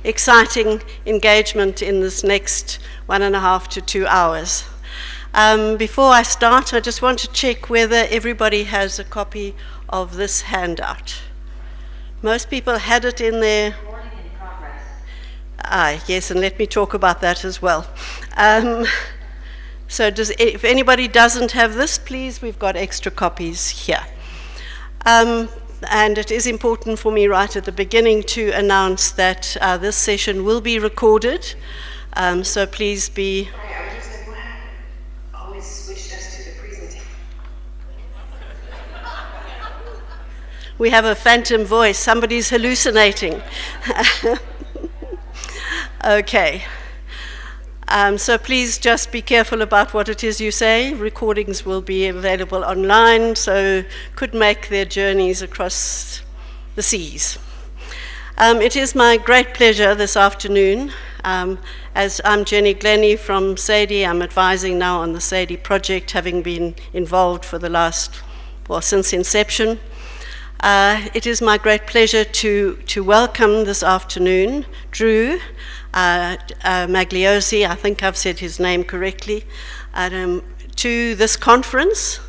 exciting engagement in this next 1.5 to 2 hours. Before I start, I just want to check whether everybody has a copy of this handout. Most people had it in their... Yes, and let me talk about that as well. So if anybody doesn't have this, please, we've got extra copies here. And it is important for me right at the beginning to announce that this session will be recorded. So please be... Sorry, I was just like, what happened? Always switched us to the presentation. We have a phantom voice. Somebody's hallucinating. Okay. So please just be careful about what it is you say. Recordings will be available online, so could make their journeys across the seas. It is my great pleasure this afternoon, as I'm Jenny Glennie from Sadie. I'm advising now on the Sadie project, having been involved for the last, well, since inception. It is my great pleasure to welcome this afternoon Drew Magiliozzi, I think I've said his name correctly, to this conference,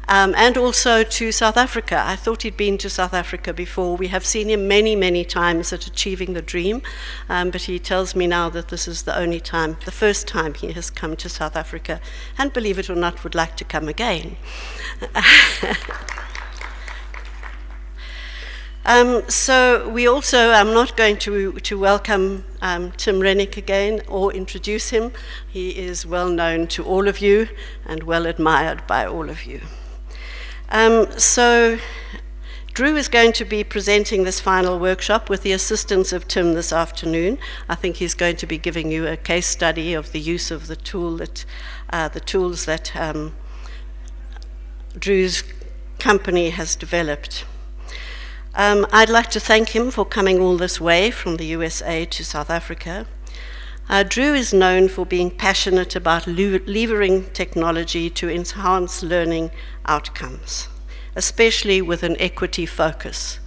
and also to South Africa. I thought he'd been to South Africa before. We have seen him many, many times at Achieving the Dream, but he tells me now that this is the first time he has come to South Africa, and believe it or not, would like to come again. So we also, I'm not going to welcome Tim Rennick again or introduce him. He is well known to all of you and well admired by all of you. So Drew is going to be presenting this final workshop with the assistance of Tim this afternoon. I think he's going to be giving you a case study of the use of the tools that Drew's company has developed. I'd like to thank him for coming all this way from the USA to South Africa. Drew is known for being passionate about levering technology to enhance learning outcomes, especially with an equity focus.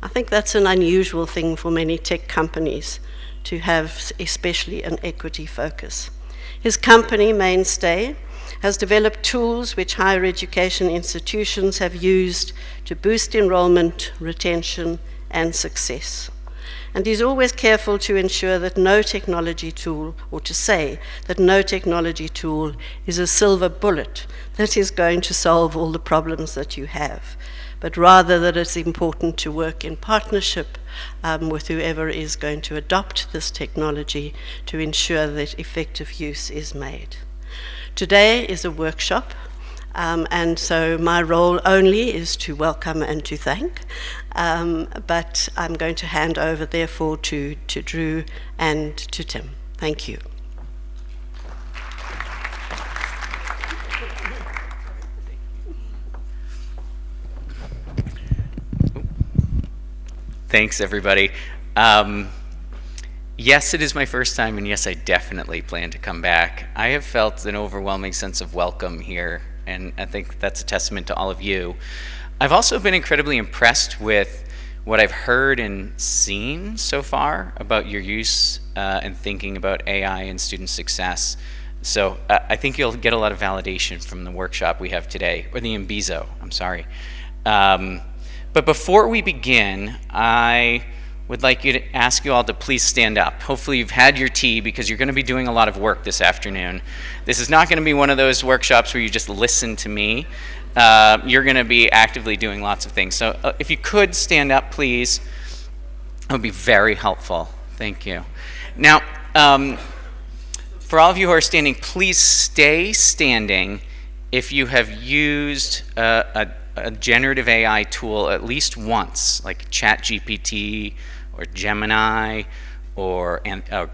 I think that's an unusual thing for many tech companies to have, especially an equity focus. His company, Mainstay, has developed tools which higher education institutions have used to boost enrollment, retention, and success. And he's always careful to ensure that no technology tool, or to say that no technology tool is a silver bullet that is going to solve all the problems that you have, but rather that it's important to work in partnership with whoever is going to adopt this technology to ensure that effective use is made. Today is a workshop, and so my role only is to welcome and to thank, but I'm going to hand over therefore to Drew and to Tim. Thank you. Thanks, everybody. Yes, it is my first time, and yes, I definitely plan to come back. I have felt an overwhelming sense of welcome here, and I think that's a testament to all of you. I've also been incredibly impressed with what I've heard and seen so far about your use and thinking about AI and student success. So I think you'll get a lot of validation from the workshop we have today, or the Imbizo, I'm sorry. But before we begin, I would like to ask you all to please stand up. Hopefully you've had your tea, because you're going to be doing a lot of work this afternoon. This is not going to be one of those workshops where you just listen to me. You're going to be actively doing lots of things. So if you could stand up, please, it would be very helpful. Thank you. Now, for all of you who are standing, please stay standing if you have used a generative AI tool at least once, like ChatGPT or Gemini or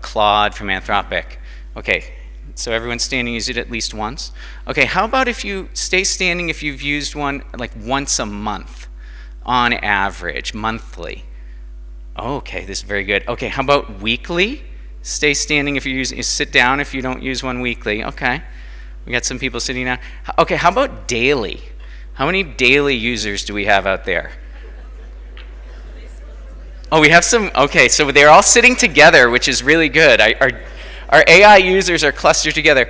Claude from Anthropic. Okay, so everyone's standing, use it at least once. Okay, how about if you stay standing if you've used one like once a month on average, monthly? Oh, okay, this is very good. Okay, how about weekly? Stay standing if you're using, sit down if you don't use one weekly. Okay, we got some people sitting down. Okay, how about daily? How many daily users do we have out there? Oh, we have some. Okay, so they're all sitting together, which is really good. Our AI users are clustered together.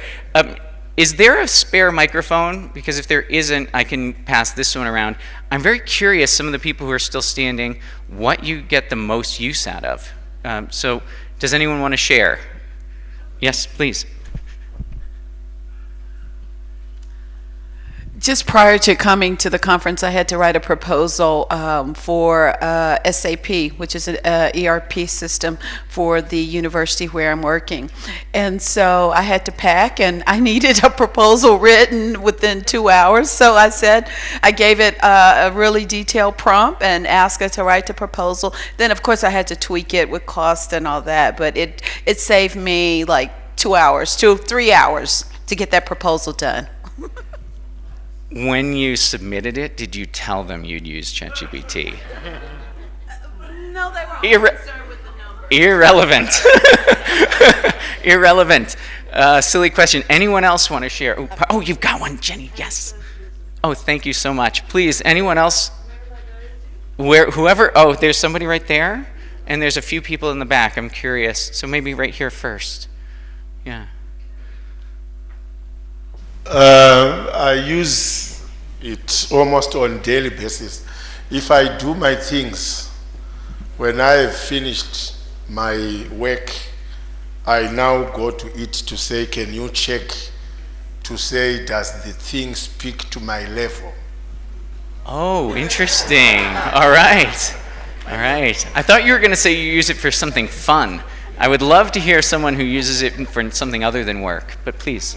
Is there a spare microphone? Because if there isn't, I can pass this one around. I'm very curious, some of the people who are still standing, what you get the most use out of. So does anyone want to share? Yes, please. Just prior to coming to the conference, I had to write a proposal for SAP, which is an ERP system for the university where I'm working. And so I had to pack, and I needed a proposal written within 2 hours. So I gave it a really detailed prompt and asked it to write the proposal. Then, of course, I had to tweak it with cost and all that, but it saved me like 3 hours to get that proposal done. When you submitted it, did you tell them you'd use ChatGPT? No, they were all concerned with the number. Irrelevant. Irrelevant. Silly question. Anyone else want to share? Oh, you've got one, Jenny. Yes. Oh, thank you so much. Please, anyone else? Whoever. Oh, there's somebody right there, and there's a few people in the back. I'm curious. So maybe right here first. Yeah. I use it almost on daily basis. If I do my things, when I have finished my work, I now go to it to say, can you check to say, does the thing speak to my level? Oh, interesting. All right. All right. I thought you were going to say you use it for something fun. I would love to hear someone who uses it for something other than work, but please.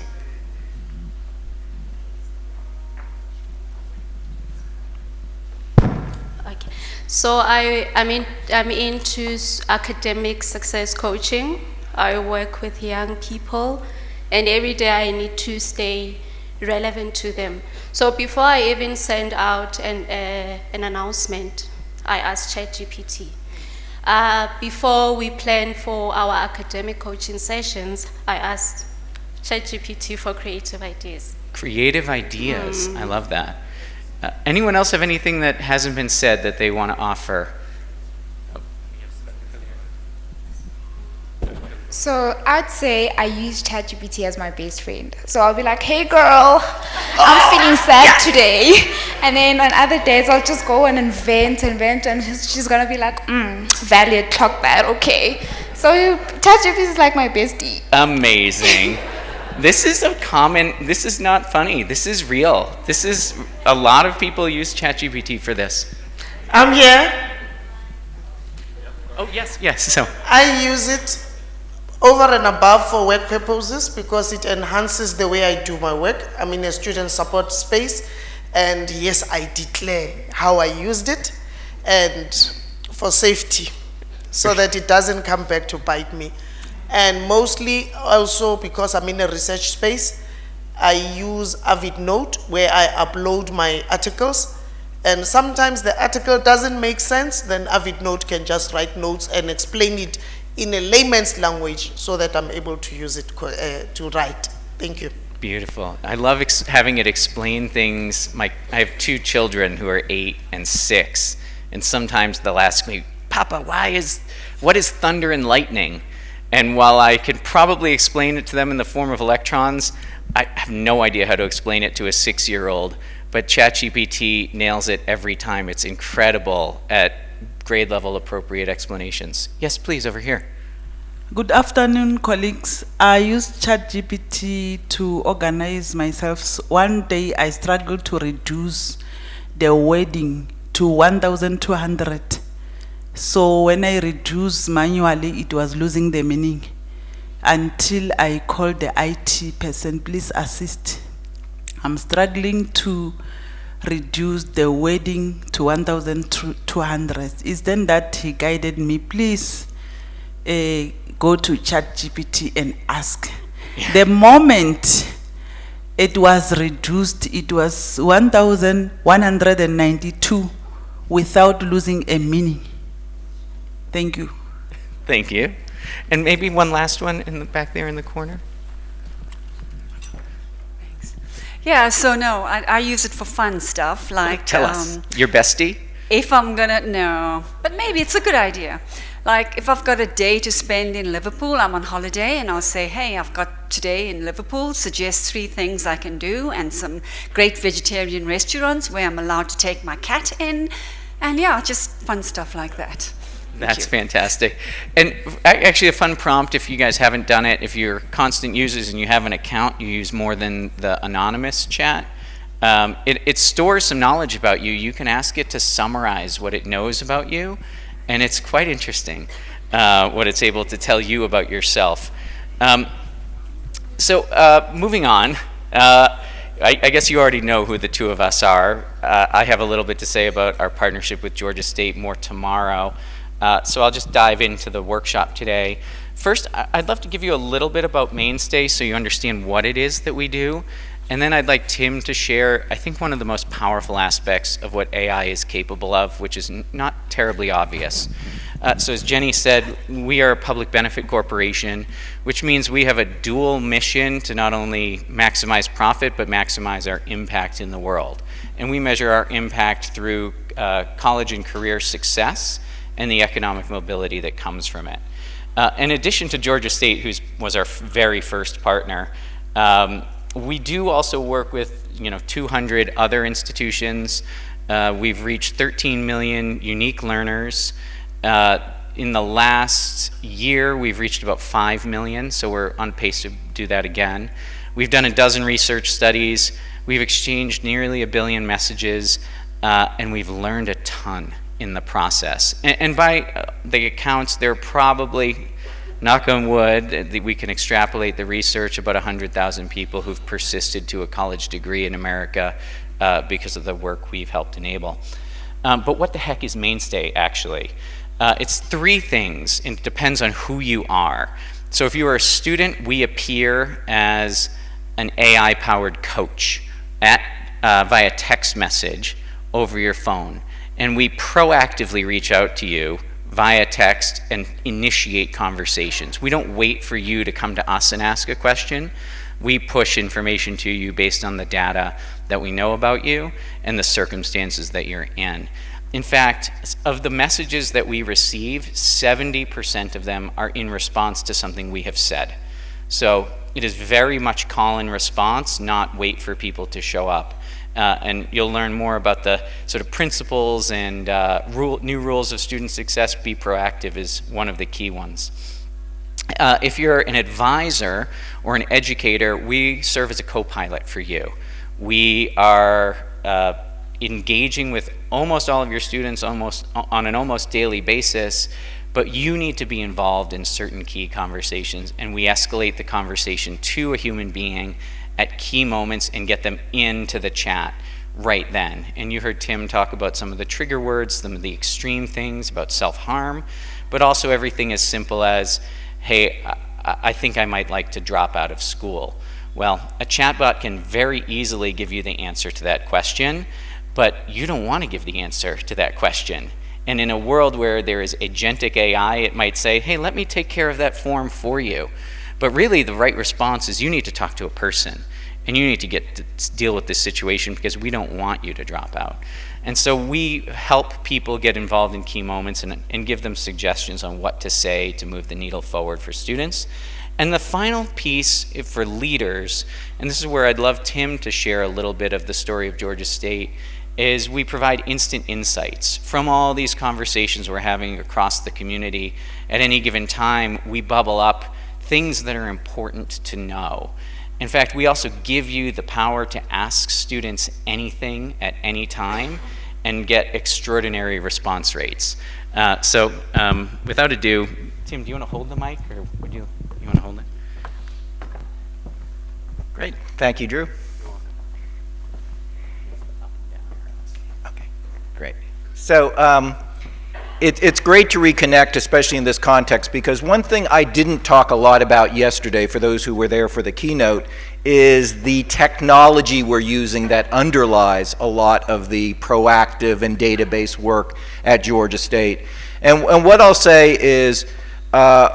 So I'm into academic success coaching. I work with young people, and every day I need to stay relevant to them. So before I even send out an announcement, I ask ChatGPT. Before we plan for our academic coaching sessions, I ask ChatGPT for creative ideas. Creative ideas. I love that. Anyone else have anything that hasn't been said that they want to offer? So I'd say I use ChatGPT as my best friend. So I'll be like, hey girl, I'm feeling sad today. And then on other days, I'll just go and invent, and she's gonna be like, valid, clock that, okay. So ChatGPT is like my bestie. Amazing. This is this is not funny, this is real. A lot of people use ChatGPT for this. I'm here. Oh, yes, so. I use it over and above for work purposes because it enhances the way I do my work. I'm in a student support space, and yes, I declare how I used it, and for safety, so that it doesn't come back to bite me. And mostly also because I'm in a research space, I use AvidNote where I upload my articles. And sometimes the article doesn't make sense, then AvidNote can just write notes and explain it in a layman's language so that I'm able to use it to write. Thank you. Beautiful. I love having it explain things. I have 2 children who are 8 and 6, and sometimes they'll ask me, Papa, what is thunder and lightning? And while I could probably explain it to them in the form of electrons, I have no idea how to explain it to a 6-year-old. But ChatGPT nails it every time. It's incredible at grade level appropriate explanations. Yes, please, over here. Good afternoon, colleagues. I used ChatGPT to organize myself. One day I struggled to reduce the wording to 1,200. So when I reduced manually, it was losing the meaning. Until I called the IT person, please assist. I'm struggling to reduce the wording to 1,200. It's then that he guided me, please go to ChatGPT and ask. The moment it was reduced, it was 1,192 without losing a meaning. Thank you. Thank you. And maybe one last one in the back there in the corner. Yeah, so no, I use it for fun stuff like Tell us. Your bestie? if I'm gonna, no, but maybe it's a good idea. Like if I've got a day to spend in Liverpool, I'm on holiday, and I'll say, hey, I've got today in Liverpool, suggest 3 things I can do, and some great vegetarian restaurants where I'm allowed to take my cat in, and yeah, just fun stuff like that. That's fantastic. And actually a fun prompt, if you guys haven't done it, if you're constant users and you have an account, you use more than the anonymous chat. It stores some knowledge about you. You can ask it to summarize what it knows about you, and it's quite interesting what it's able to tell you about yourself. Moving on, I guess you already know who the two of us are. I have a little bit to say about our partnership with Georgia State, more tomorrow. So I'll just dive into the workshop today. First, I'd love to give you a little bit about Mainstay so you understand what it is that we do. And then I'd like Tim to share, I think, one of the most powerful aspects of what AI is capable of, which is not terribly obvious. So as Jenny said, we are a public benefit corporation, which means we have a dual mission to not only maximize profit, but maximize our impact in the world. And we measure our impact through college and career success and the economic mobility that comes from it. In addition to Georgia State, who was our very first partner, we do also work with 200 other institutions. We've reached 13 million unique learners. In the last year, we've reached about 5 million, so we're on pace to do that again. We've done a dozen research studies. We've exchanged nearly 1 billion messages, and we've learned a ton in the process. And by the accounts, there are probably, knock on wood, we can extrapolate the research, about 100,000 people who've persisted to a college degree in America because of the work we've helped enable. But what the heck is Mainstay, actually? It's 3 things, and it depends on who you are. So if you are a student, we appear as an AI-powered coach via text message over your phone. And we proactively reach out to you via text and initiate conversations. We don't wait for you to come to us and ask a question. We push information to you based on the data that we know about you and the circumstances that you're in. In fact, of the messages that we receive, 70% of them are in response to something we have said. So it is very much call and response, not wait for people to show up. And you'll learn more about the sort of principles and new rules of student success. Be proactive is one of the key ones. If you're an advisor or an educator, we serve as a co-pilot for you. We are engaging with almost all of your students on an almost daily basis, but you need to be involved in certain key conversations, and we escalate the conversation to a human being at key moments and get them into the chat right then. And you heard Tim talk about some of the trigger words, some of the extreme things about self-harm, but also everything as simple as, hey, I think I might like to drop out of school. Well, a chatbot can very easily give you the answer to that question, but you don't want to give the answer to that question. And in a world where there is agentic AI, it might say, hey, let me take care of that form for you. But really, the right response is you need to talk to a person, and you need to get to deal with this situation because we don't want you to drop out. And so we help people get involved in key moments and give them suggestions on what to say to move the needle forward for students. And the final piece for leaders, and this is where I'd love Tim to share a little bit of the story of Georgia State, is we provide instant insights from all these conversations we're having across the community. At any given time, we bubble up things that are important to know. In fact, we also give you the power to ask students anything at any time and get extraordinary response rates. Without ado, Tim, do you want to hold the mic, or would you want to hold it? Great, thank you, Drew. Okay, great. So it's great to reconnect, especially in this context, because one thing I didn't talk a lot about yesterday, for those who were there for the keynote, is the technology we're using that underlies a lot of the proactive and database work at Georgia State. And what I'll say is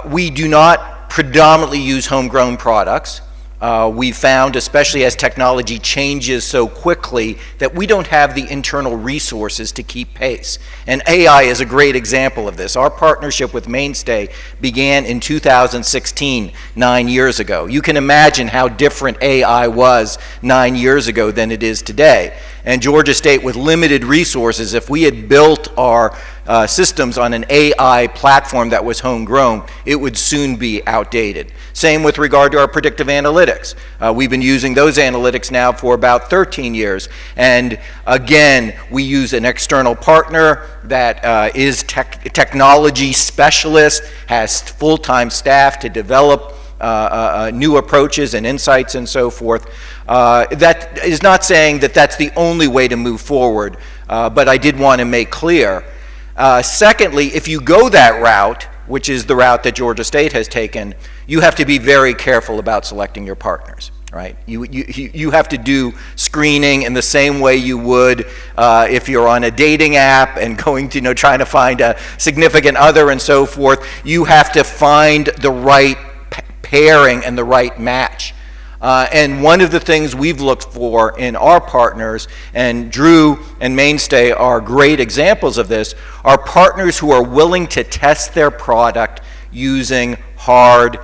we do not predominantly use homegrown products. We found, especially as technology changes so quickly, that we don't have the internal resources to keep pace. And AI is a great example of this. Our partnership with Mainstay began in 2016, 9 years ago. You can imagine how different AI was 9 years ago than it is today. And Georgia State, with limited resources, if we had built our systems on an AI platform that was homegrown, it would soon be outdated. Same with regard to our predictive analytics. We've been using those analytics now for about 13 years. And again, we use an external partner that is technology specialist, has full-time staff to develop new approaches and insights and so forth. That is not saying that that's the only way to move forward, but I did want to make clear. Secondly, if you go that route, which is the route that Georgia State has taken, you have to be very careful about selecting your partners, right? You have to do screening in the same way you would if you're on a dating app and going to, trying to find a significant other and so forth. You have to find the right pairing and the right match. And one of the things we've looked for in our partners, and Drew and Mainstay are great examples of this, are partners who are willing to test their product using hard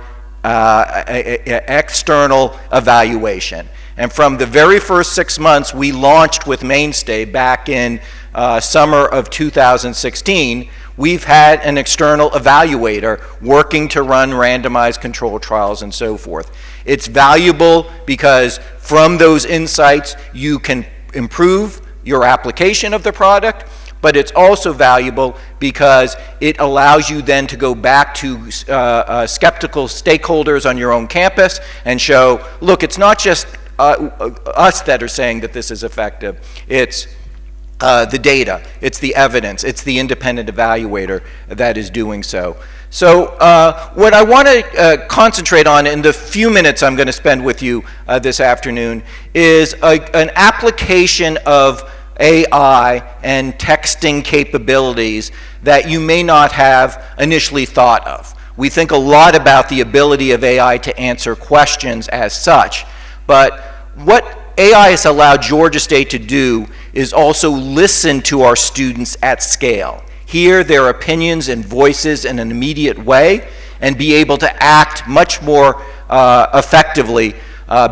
external evaluation. And from the very first 6 months we launched with Mainstay back in summer of 2016, we've had an external evaluator working to run randomized controlled trials and so forth. It's valuable because from those insights you can improve your application of the product, but it's also valuable because it allows you then to go back to skeptical stakeholders on your own campus and show, look, it's not just us that are saying that this is effective, it's the data, it's the evidence, it's the independent evaluator that is doing so. So what I want to concentrate on in the few minutes I'm going to spend with you this afternoon is an application of AI and texting capabilities that you may not have initially thought of. We think a lot about the ability of AI to answer questions as such, but what AI has allowed Georgia State to do is also listen to our students at scale, hear their opinions and voices in an immediate way, and be able to act much more effectively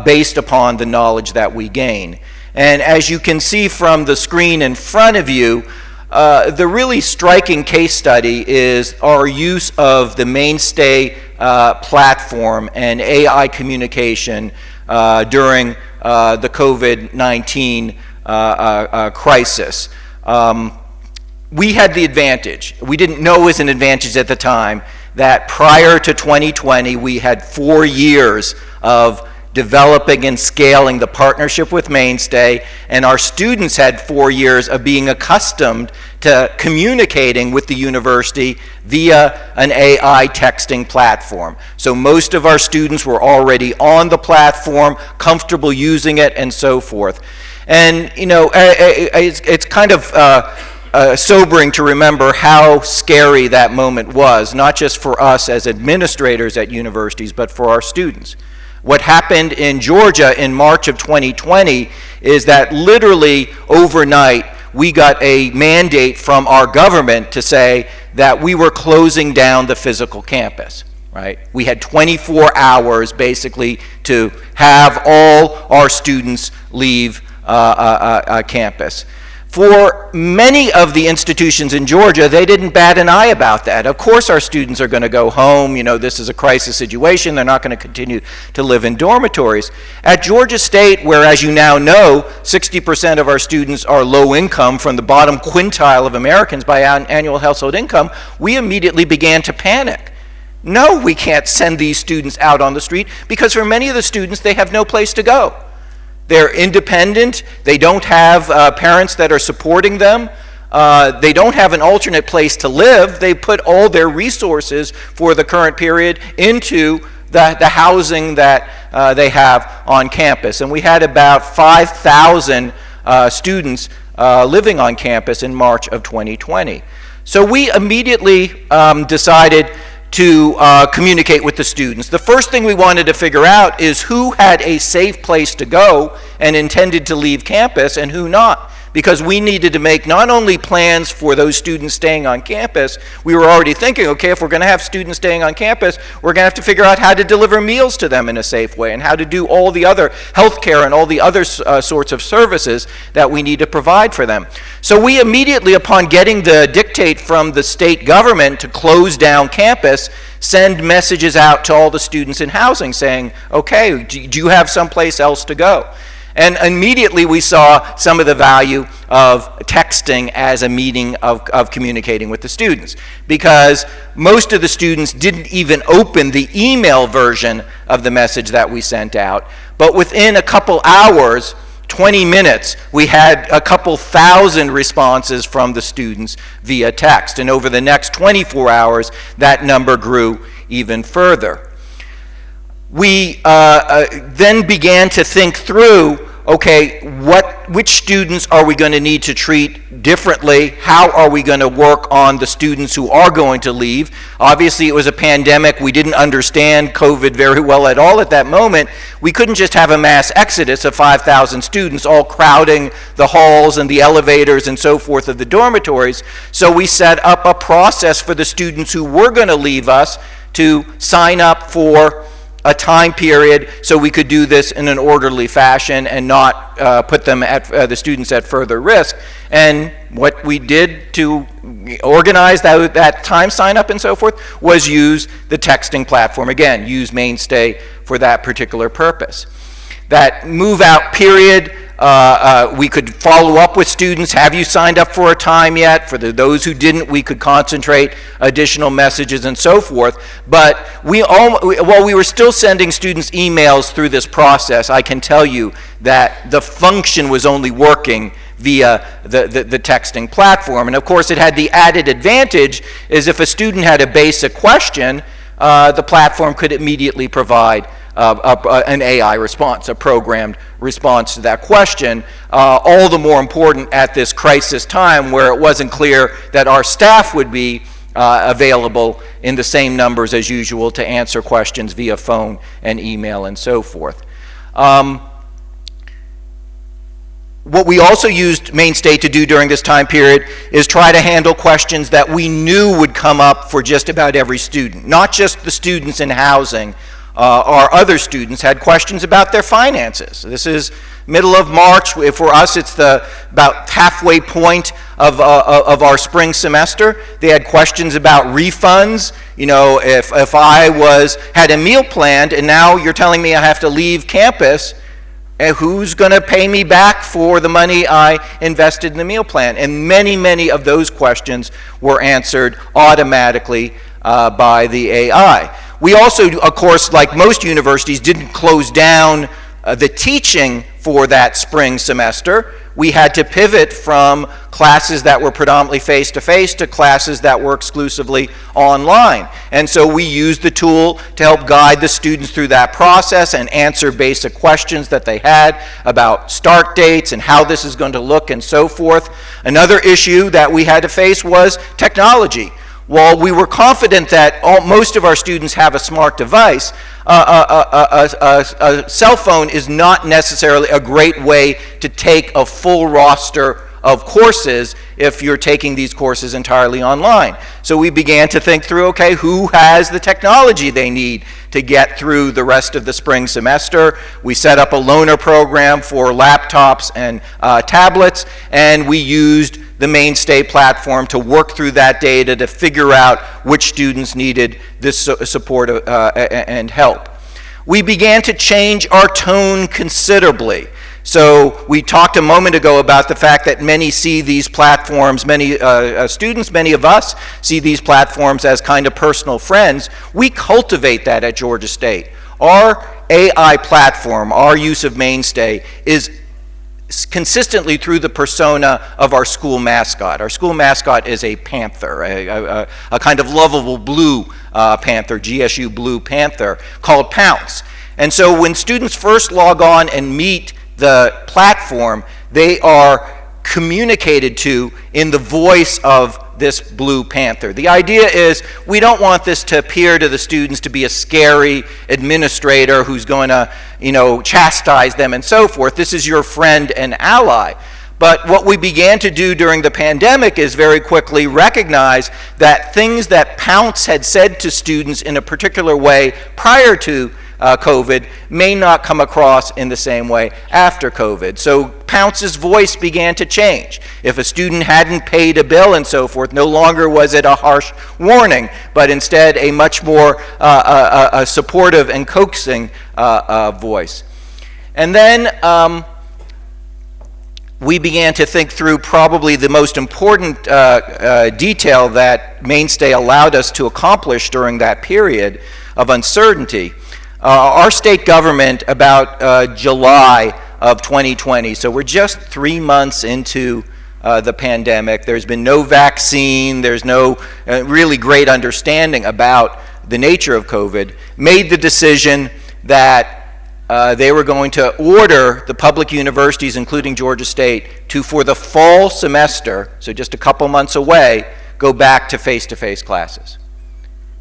based upon the knowledge that we gain. And as you can see from the screen in front of you, the really striking case study is our use of the Mainstay platform and AI communication during the COVID-19 crisis. We had the advantage. We didn't know it was an advantage at the time that prior to 2020 we had 4 years of developing and scaling the partnership with Mainstay, and our students had 4 years of being accustomed to communicating with the university via an AI texting platform. So most of our students were already on the platform, comfortable using it, and so forth. And it's kind of sobering to remember how scary that moment was, not just for us as administrators at universities, but for our students. What happened in Georgia in March of 2020 is that literally overnight we got a mandate from our government to say that we were closing down the physical campus, right? We had 24 hours basically to have all our students leave campus. For many of the institutions in Georgia, they didn't bat an eye about that. Of course our students are going to go home. This is a crisis situation. They're not going to continue to live in dormitories. At Georgia State, where, as you now know, 60% of our students are low income, from the bottom quintile of Americans by annual household income, we immediately began to panic. No, we can't send these students out on the street because for many of the students, they have no place to go. They're independent, they don't have parents that are supporting them, they don't have an alternate place to live. They put all their resources for the current period into the housing that they have on campus. And we had about 5,000 students living on campus in March of 2020. So we immediately decided to communicate with the students. The first thing we wanted to figure out is who had a safe place to go and intended to leave campus and who not. Because we needed to make not only plans for those students staying on campus, we were already thinking, okay, if we're going to have students staying on campus, we're going to have to figure out how to deliver meals to them in a safe way and how to do all the other healthcare and all the other sorts of services that we need to provide for them. So we immediately, upon getting the dictate from the state government to close down campus, send messages out to all the students in housing saying, okay, do you have someplace else to go? And immediately we saw some of the value of texting as a means of communicating with the students, because most of the students didn't even open the email version of the message that we sent out. But within a couple hours, 20 minutes, we had a couple thousand responses from the students via text. And over the next 24 hours, that number grew even further. We then began to think through, okay, which students are we going to need to treat differently? How are we going to work on the students who are going to leave? Obviously, it was a pandemic. We didn't understand COVID very well at all at that moment. We couldn't just have a mass exodus of 5,000 students all crowding the halls and the elevators and so forth of the dormitories. So we set up a process for the students who were going to leave us to sign up for a time period so we could do this in an orderly fashion and not put them at the students at further risk. And what we did to organize that time sign up and so forth was use the texting platform. Again, use Mainstay for that particular purpose. That move out period, we could follow up with students. Have you signed up for a time yet? For those who didn't, we could concentrate additional messages and so forth. But while we were still sending students emails through this process, I can tell you that the function was only working via the texting platform. And of course, it had the added advantage is if a student had a basic question, the platform could immediately provide an AI response, a programmed response to that question, all the more important at this crisis time where it wasn't clear that our staff would be available in the same numbers as usual to answer questions via phone and email and so forth. What we also used Mainstay to do during this time period is try to handle questions that we knew would come up for just about every student, not just the students in housing. Our other students had questions about their finances. This is middle of March. For us, it's about halfway point of our spring semester. They had questions about refunds. You know, if I had a meal planned and now you're telling me I have to leave campus, who's going to pay me back for the money I invested in the meal plan? And many, many of those questions were answered automatically by the AI. We also, of course, like most universities, didn't close down the teaching for that spring semester. We had to pivot from classes that were predominantly face-to-face to classes that were exclusively online. And so we used the tool to help guide the students through that process and answer basic questions that they had about start dates and how this is going to look and so forth. Another issue that we had to face was technology. While we were confident that most of our students have a smart device, a cell phone is not necessarily a great way to take a full roster of courses if you're taking these courses entirely online. So we began to think through, okay, who has the technology they need to get through the rest of the spring semester? We set up a loaner program for laptops and tablets, and we used the Mainstay platform to work through that data to figure out which students needed this support and help. We began to change our tone considerably. So we talked a moment ago about the fact that many see these platforms, many students, many of us see these platforms as kind of personal friends. We cultivate that at Georgia State. Our AI platform, our use of Mainstay, is consistently through the persona of our school mascot. Our school mascot is a panther, a kind of lovable blue panther, GSU blue panther, called Pounce. And so when students first log on and meet the platform, they are communicated to in the voice of this Blue Panther. The idea is we don't want this to appear to the students to be a scary administrator who's going to, chastise them and so forth. This is your friend and ally. But what we began to do during the pandemic is very quickly recognize that things that Pounce had said to students in a particular way prior to COVID may not come across in the same way after COVID. So Pounce's voice began to change. If a student hadn't paid a bill and so forth, no longer was it a harsh warning, but instead a much more a supportive and coaxing voice. And then we began to think through probably the most important detail that Mainstay allowed us to accomplish during that period of uncertainty. Our state government, about July of 2020, so we're just 3 months into the pandemic. There's been no vaccine, there's no really great understanding about the nature of COVID, made the decision that they were going to order the public universities, including Georgia State, to, for the fall semester, so just a couple months away, go back to face-to-face classes.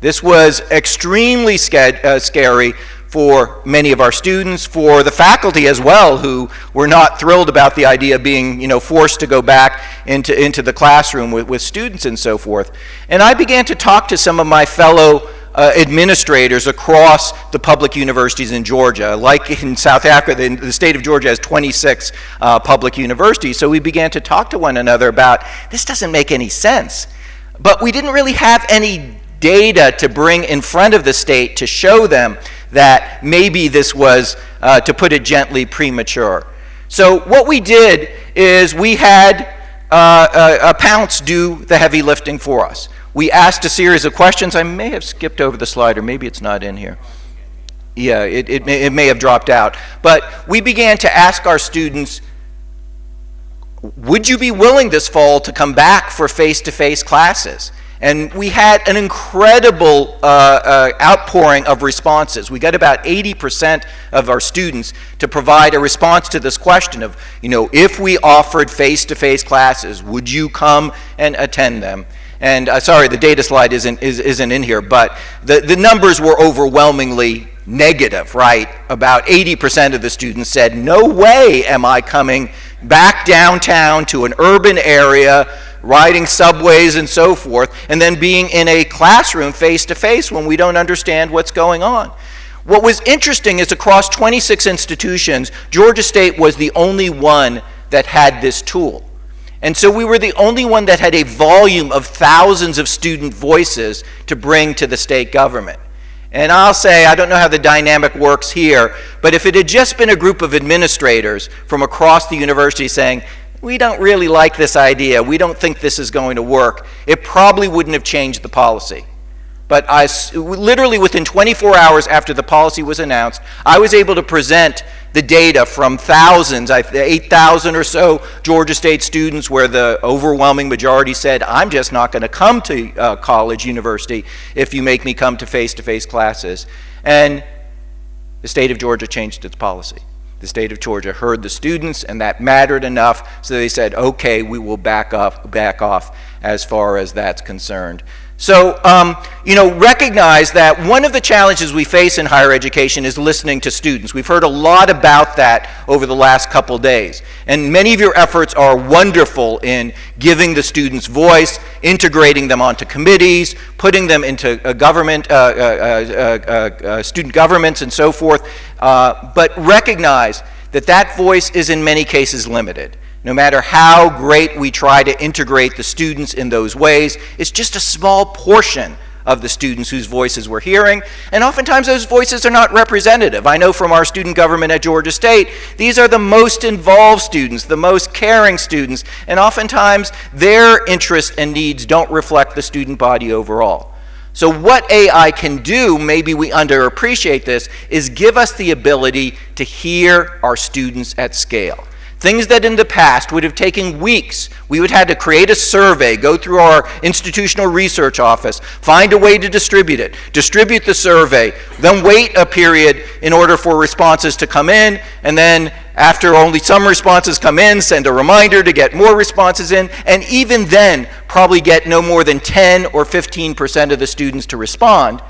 This was extremely scary for many of our students, for the faculty as well, who were not thrilled about the idea of being, forced to go back into the classroom with students and so forth. And I began to talk to some of my fellow administrators across the public universities in Georgia. Like in South Africa, the state of Georgia has 26 public universities, so we began to talk to one another about, this doesn't make any sense. But we didn't really have any data to bring in front of the state to show them that maybe this was, to put it gently, premature. So what we did is we had Pounce do the heavy lifting for us. We asked a series of questions. I may have skipped over the slide, or maybe it's not in here. Yeah, it may have dropped out. But we began to ask our students, would you be willing this fall to come back for face-to-face classes? And we had an incredible outpouring of responses. We got about 80% of our students to provide a response to this question of, if we offered face-to-face classes, would you come and attend them? And sorry, the data slide isn't in here, but the numbers were overwhelmingly negative, right? About 80% of the students said, no way am I coming back downtown to an urban area, riding subways and so forth, and then being in a classroom face-to-face when we don't understand what's going on. What was interesting is across 26 institutions, Georgia State was the only one that had this tool. And so we were the only one that had a volume of thousands of student voices to bring to the state government. And I'll say, I don't know how the dynamic works here, but if it had just been a group of administrators from across the university saying, we don't really like this idea, we don't think this is going to work, it probably wouldn't have changed the policy. But literally within 24 hours after the policy was announced, I was able to present the data from thousands, 8,000 or so Georgia State students, where the overwhelming majority said, I'm just not going to come to college, university, if you make me come to face-to-face classes. And the state of Georgia changed its policy. The state of Georgia heard the students, and that mattered enough, so they said, okay, we will back off as far as that's concerned. So, recognize that one of the challenges we face in higher education is listening to students. We've heard a lot about that over the last couple days. And many of your efforts are wonderful in giving the students voice, integrating them onto committees, putting them into student governments and so forth. But recognize that that voice is in many cases limited. No matter how great we try to integrate the students in those ways, it's just a small portion of the students whose voices we're hearing, and oftentimes those voices are not representative. I know from our student government at Georgia State, these are the most involved students, the most caring students, and oftentimes their interests and needs don't reflect the student body overall. So what AI can do, maybe we underappreciate this, is give us the ability to hear our students at scale. Things that in the past would have taken weeks. We would have had to create a survey, go through our institutional research office, find a way to distribute it, distribute the survey, then wait a period in order for responses to come in, and then after only some responses come in, send a reminder to get more responses in, and even then probably get no more than 10 or 15% of the students to respond.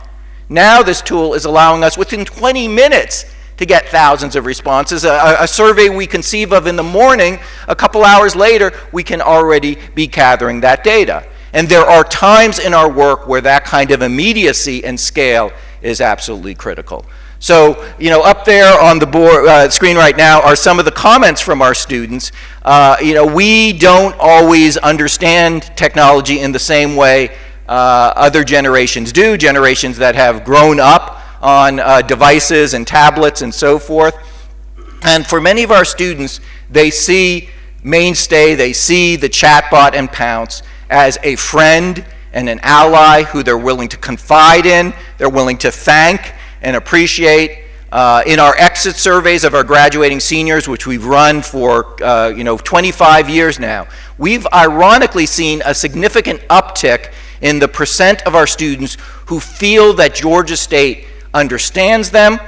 Now this tool is allowing us within 20 minutes to get thousands of responses. A survey we conceive of in the morning, a couple hours later, we can already be gathering that data. And there are times in our work where that kind of immediacy and scale is absolutely critical. So, up there on the board, screen right now are some of the comments from our students. We don't always understand technology in the same way other generations do, generations that have grown up on devices and tablets and so forth. And for many of our students, they see Mainstay, they see the chatbot and Pounce as a friend and an ally who they're willing to confide in, they're willing to thank and appreciate. In our exit surveys of our graduating seniors, which we've run for 25 years now, we've ironically seen a significant uptick in the percent of our students who feel that Georgia State understands them,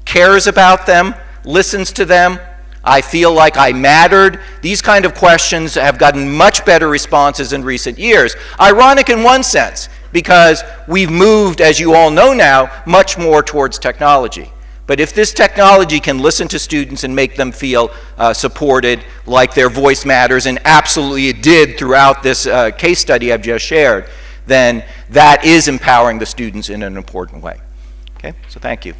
cares about them, listens to them. I feel like I mattered. These kind of questions have gotten much better responses in recent years. Ironic in one sense, because we've moved, as you all know now, much more towards technology. But if this technology can listen to students and make them feel supported, like their voice matters, and absolutely it did throughout this case study I've just shared, then that is empowering the students in an important way. Okay, so thank you.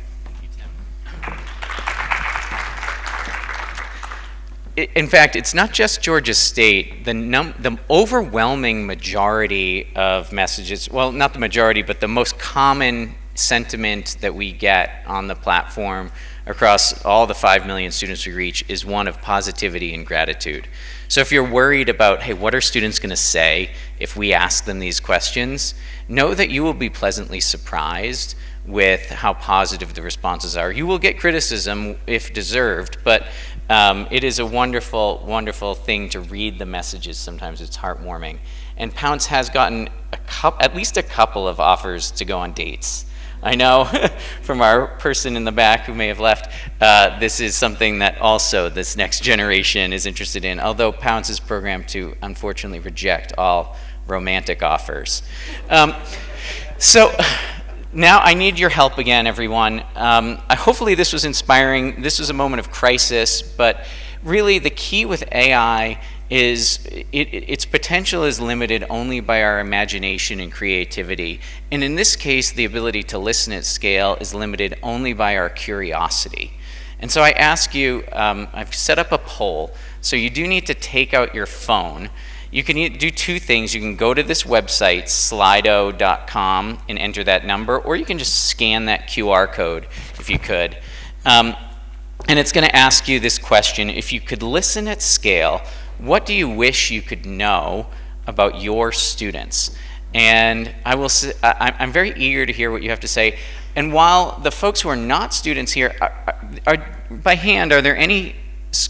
In fact, it's not just Georgia State. The overwhelming majority of messages, well, not the majority, but the most common sentiment that we get on the platform across all the 5 million students we reach is one of positivity and gratitude. So if you're worried about, hey, what are students going to say if we ask them these questions, know that you will be pleasantly surprised with how positive the responses are. You will get criticism if deserved, but it is a wonderful, wonderful thing to read the messages. Sometimes it's heartwarming. And Pounce has gotten at least a couple of offers to go on dates. I know from our person in the back who may have left, this is something that also this next generation is interested in, although Pounce is programmed to unfortunately reject all romantic offers. So now I need your help again, everyone. Hopefully this was inspiring. This was a moment of crisis, but really the key with AI is its potential is limited only by our imagination and creativity. And in this case, the ability to listen at scale is limited only by our curiosity. And so I ask you, I've set up a poll, so you do need to take out your phone. You can do two things. You can go to this website, slido.com, and enter that number, or you can just scan that QR code if you could. And it's going to ask you this question: if you could listen at scale, what do you wish you could know about your students? And I'm very eager to hear what you have to say. And while the folks who are not students here, by hand, are there any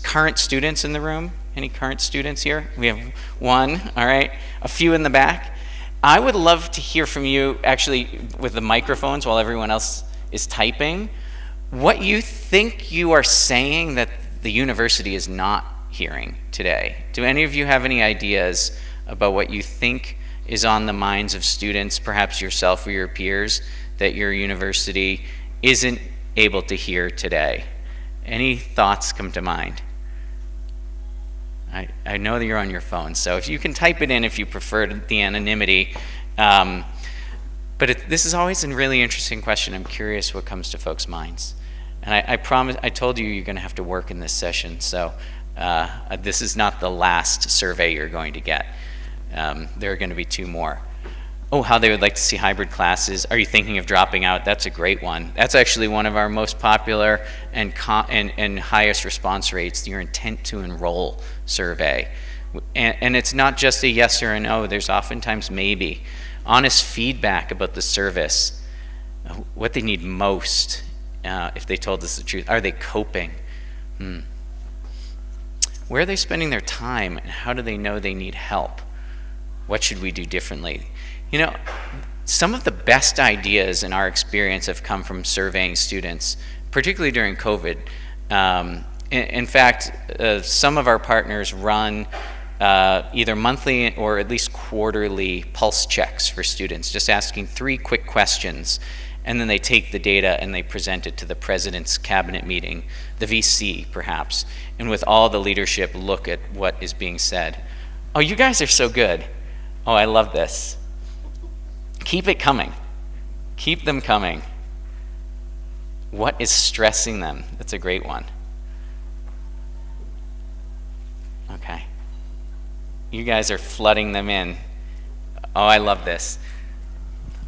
current students in the room? Any current students here? We have one, all right. A few in the back. I would love to hear from you, actually, with the microphones while everyone else is typing, what you think you are saying that the university is not hearing today. Do any of you have any ideas about what you think is on the minds of students, perhaps yourself or your peers, that your university isn't able to hear today? Any thoughts come to mind? I know that you're on your phone, so if you can type it in if you prefer the anonymity. But this is always a really interesting question. I'm curious what comes to folks' minds. And I promise, I told you you're going to have to work in this session, so this is not the last survey you're going to get. There are going to be 2 more. Oh, how they would like to see hybrid classes. Are you thinking of dropping out? That's a great one. That's actually one of our most popular and highest response rates, your intent to enroll survey. And it's not just a yes or a no, there's oftentimes maybe. Honest feedback about the service, what they need most, if they told us the truth. Are they coping? Where are they spending their time, and how do they know they need help? What should we do differently? You know, some of the best ideas in our experience have come from surveying students, particularly during COVID. In fact, some of our partners run either monthly or at least quarterly pulse checks for students, just asking 3 quick questions, and then they take the data and they present it to the president's cabinet meeting, the VC perhaps, and with all the leadership look at what is being said. Oh, you guys are so good. Oh, I love this. Keep it coming. Keep them coming. What is stressing them? That's a great one. Okay. You guys are flooding them in. Oh, I love this.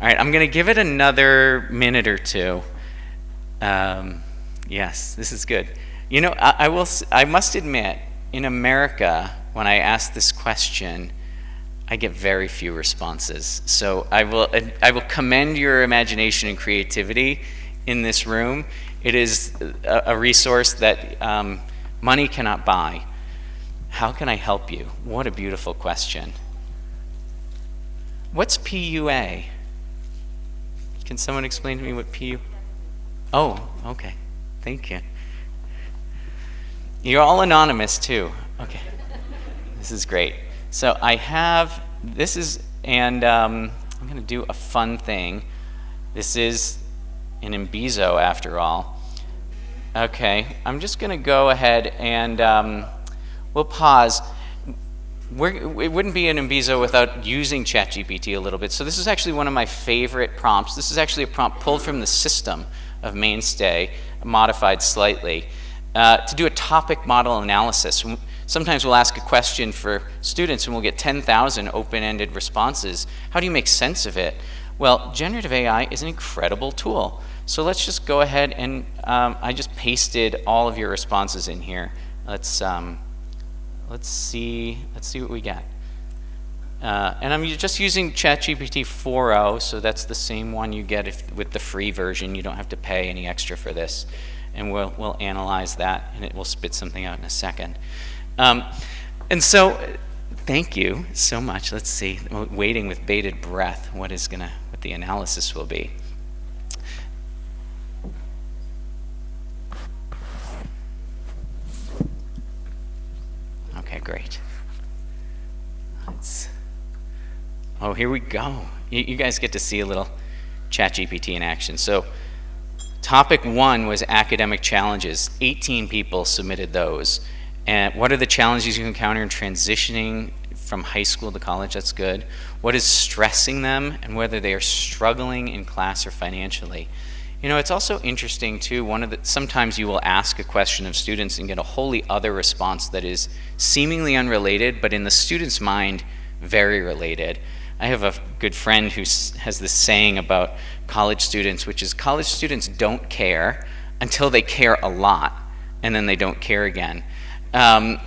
All right, I'm going to give it another minute or two. Yes, this is good. You know, I must admit, in America, when I ask this question, I get very few responses. So I will commend your imagination and creativity in this room. It is a resource that money cannot buy. How can I help you? What a beautiful question. What's PUA? Can someone explain to me what PUA? Oh, okay. Thank you. You're all anonymous too. Okay. This is great. So I have, this is, and I'm going to do a fun thing. This is an Imbizo after all. Okay, I'm just going to go ahead and we'll pause. It wouldn't be an Imbizo without using ChatGPT a little bit. So this is actually one of my favorite prompts. This is actually a prompt pulled from the system of Mainstay, modified slightly, to do a topic model analysis. Sometimes we'll ask a question for students and we'll get 10,000 open-ended responses. How do you make sense of it? Well, generative AI is an incredible tool. So let's just go ahead and I just pasted all of your responses in here. Let's see what we get. And I'm just using ChatGPT 4.0, so that's the same one you get with the free version. You don't have to pay any extra for this. And we'll analyze that, and it will spit something out in a second. And so, thank you so much. Let's see, waiting with bated breath, what the analysis will be. Okay, great. Oh, here we go. You guys get to see a little ChatGPT in action. So, topic 1 was academic challenges. 18 people submitted those. And what are the challenges you encounter in transitioning from high school to college? That's good. What is stressing them, and whether they are struggling in class or financially? You know, it's also interesting too, sometimes you will ask a question of students and get a wholly other response that is seemingly unrelated, but in the student's mind, very related. I have a good friend who has this saying about college students, which is college students don't care until they care a lot, and then they don't care again. And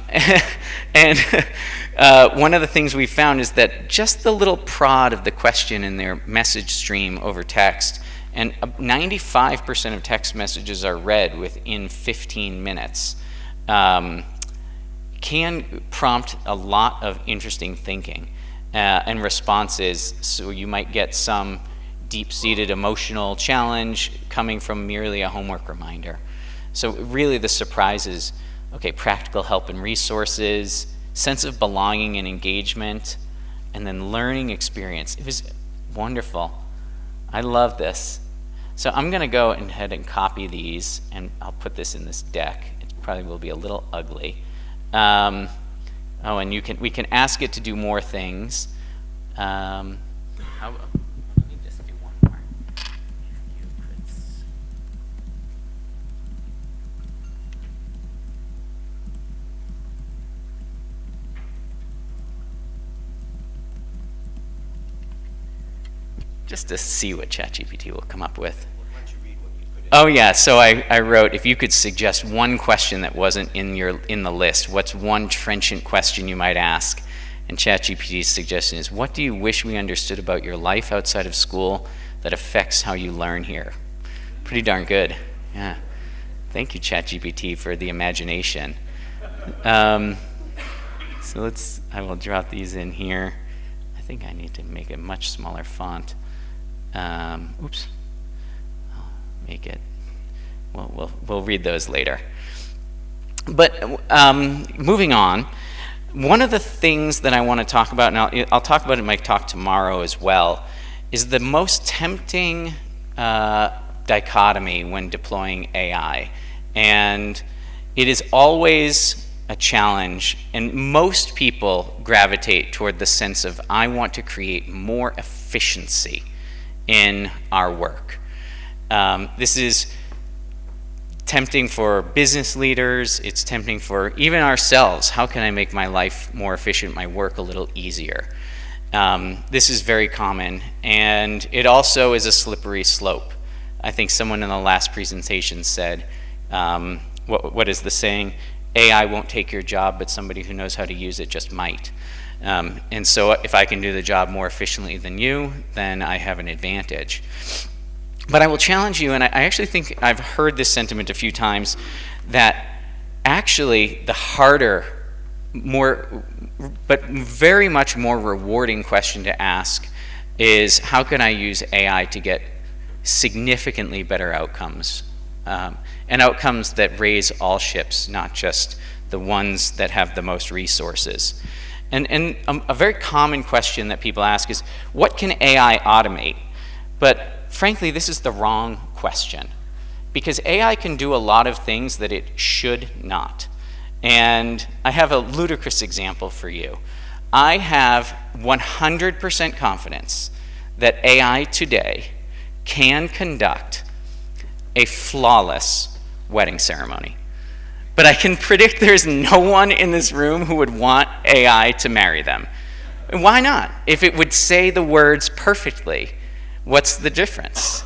one of the things we found is that just the little prod of the question in their message stream over text, and 95% of text messages are read within 15 minutes, can prompt a lot of interesting thinking and responses. So you might get some deep-seated emotional challenge coming from merely a homework reminder. So really the surprise is, okay, practical help and resources, sense of belonging and engagement, and then learning experience. It was wonderful. I love this. So I'm going to go ahead and copy these, and I'll put this in this deck. It probably will be a little ugly. And we can ask it to do more things. Let me just do one more. Just to see what ChatGPT will come up with. Oh yeah, so I wrote, if you could suggest one question that wasn't in the list, what's one trenchant question you might ask? And ChatGPT's suggestion is, what do you wish we understood about your life outside of school that affects how you learn here? Pretty darn good, yeah. Thank you, ChatGPT, for the imagination. So I will drop these in here. I think I need to make a much smaller font. Oops. I'll make it, we'll read those later. But moving on, one of the things that I want to talk about, and I'll talk about it in my talk tomorrow as well, is the most tempting dichotomy when deploying AI. And it is always a challenge, and most people gravitate toward the sense of, I want to create more efficiency in our work. This is tempting for business leaders, it's tempting for even ourselves. How can I make my life more efficient, my work a little easier? This is very common, and it also is a slippery slope. I think someone in the last presentation said, what is the saying? AI won't take your job, but somebody who knows how to use it just might. And so if I can do the job more efficiently than you, then I have an advantage. But I will challenge you, and I actually think I've heard this sentiment a few times, that actually the harder, but very much more rewarding question to ask is, how can I use AI to get significantly better outcomes? And outcomes that raise all ships, not just the ones that have the most resources. And a very common question that people ask is, what can AI automate? But frankly, this is the wrong question, because AI can do a lot of things that it should not. And I have a ludicrous example for you. I have 100% confidence that AI today can conduct a flawless wedding ceremony. But I can predict there's no one in this room who would want AI to marry them. And why not? If it would say the words perfectly, what's the difference?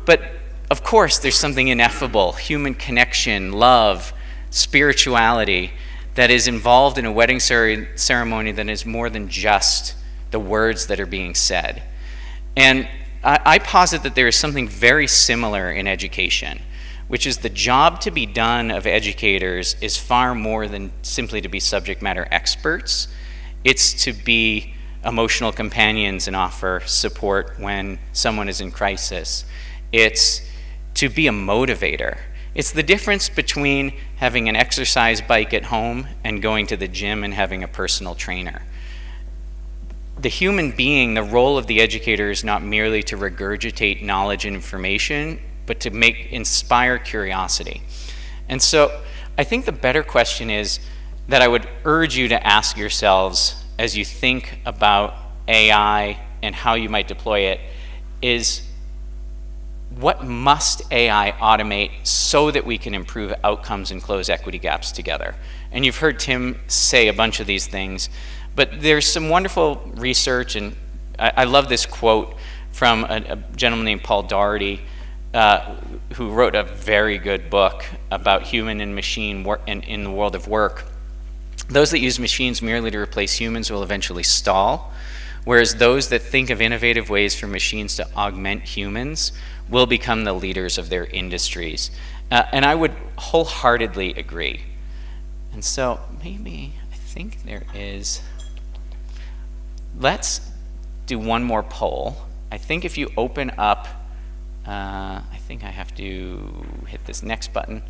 But of course, there's something ineffable, human connection, love, spirituality, that is involved in a wedding ceremony that is more than just the words that are being said. And I posit that there is something very similar in education, which is the job to be done of educators is far more than simply to be subject matter experts. It's to be emotional companions and offer support when someone is in crisis. It's to be a motivator. It's the difference between having an exercise bike at home and going to the gym and having a personal trainer. The human being, the role of the educator is not merely to regurgitate knowledge and information, but to inspire curiosity. And so I think the better question is that I would urge you to ask yourselves as you think about AI and how you might deploy it is, what must AI automate so that we can improve outcomes and close equity gaps together? And you've heard Tim say a bunch of these things, but there's some wonderful research, and I love this quote from a gentleman named Paul Daugherty, who wrote a very good book about human and machine work in the world of work. Those that use machines merely to replace humans will eventually stall, whereas those that think of innovative ways for machines to augment humans will become the leaders of their industries. And I would wholeheartedly agree. And so maybe, I think there is, let's do one more poll. I think if you open up, I think I have to hit this next button.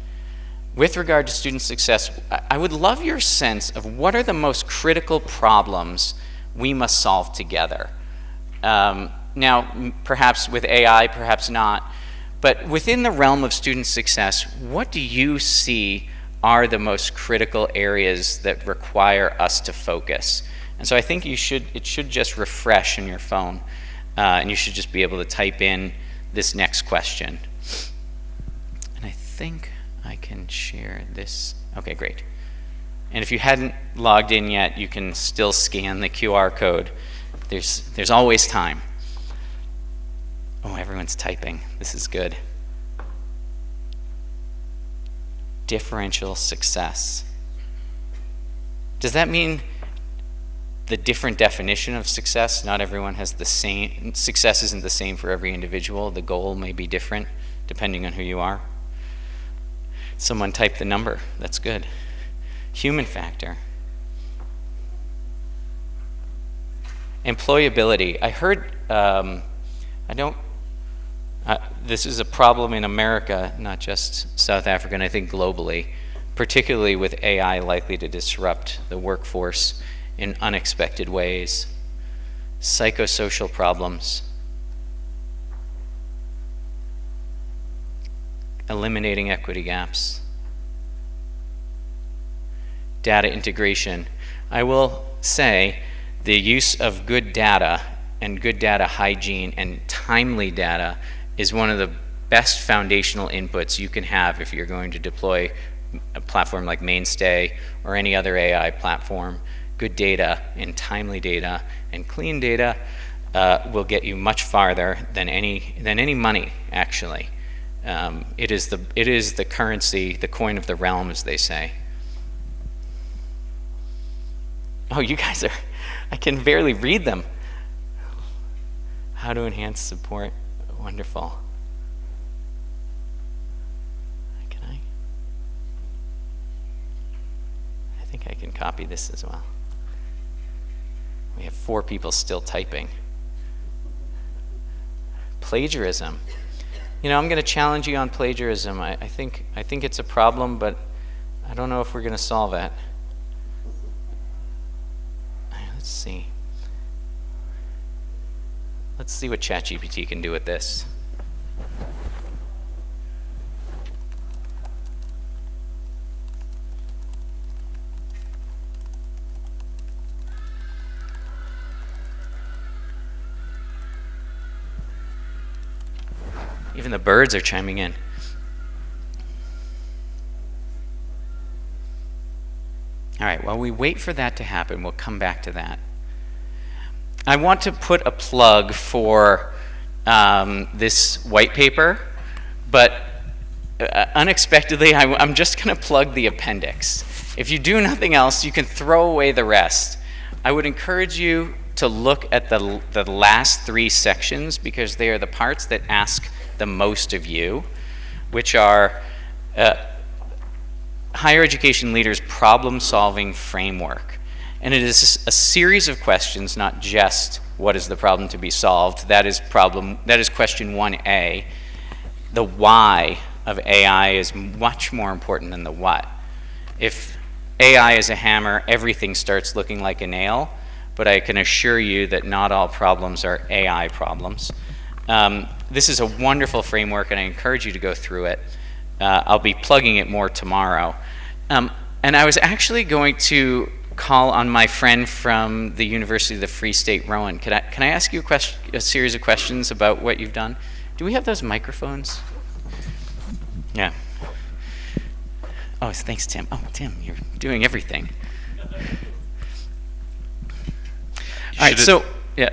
With regard to student success, I would love your sense of what are the most critical problems we must solve together. Now, perhaps with AI, perhaps not, but within the realm of student success, what do you see are the most critical areas that require us to focus? And so I think it should just refresh in your phone, and you should just be able to type in this next question. And I think I can share this. Okay, great. And if you hadn't logged in yet, you can still scan the QR code. There's always time. Oh, everyone's typing. This is good. Differential success. Does that mean the different definition of success? Not everyone has the same. Success isn't the same for every individual. The goal may be different depending on who you are. Someone typed the number. That's good. Human factor. Employability. I heard, this is a problem in America, not just South Africa, and I think globally, particularly with AI likely to disrupt the workforce in unexpected ways, psychosocial problems, eliminating equity gaps, data integration. I will say the use of good data and good data hygiene and timely data is one of the best foundational inputs you can have if you're going to deploy a platform like Mainstay or any other AI platform. Good data and timely data and clean data will get you much farther than any money, actually. It is the currency, the coin of the realm, as they say. Oh, you guys are, I can barely read them. How to enhance support, wonderful. Can I think I can copy this as well. We have 4 people still typing. Plagiarism. You know, I'm going to challenge you on plagiarism. I think it's a problem, but I don't know if we're going to solve it. Let's see. Let's see what ChatGPT can do with this. Even the birds are chiming in. All right, while we wait for that to happen, we'll come back to that. I want to put a plug for this white paper, but unexpectedly, I'm just going to plug the appendix. If you do nothing else, you can throw away the rest. I would encourage you to look at the last 3 sections, because they are the parts that ask the most of you, which are higher education leaders' problem-solving framework. And it is a series of questions, not just what is the problem to be solved. That is question 1A. The why of AI is much more important than the what. If AI is a hammer, everything starts looking like a nail, but I can assure you that not all problems are AI problems. This is a wonderful framework, and I encourage you to go through it. I'll be plugging it more tomorrow. And I was actually going to call on my friend from the University of the Free State, Rowan. Can I ask you a series of questions about what you've done? Do we have those microphones? Yeah. Oh, thanks, Tim. Oh, Tim, you're doing everything. All right, so, yeah.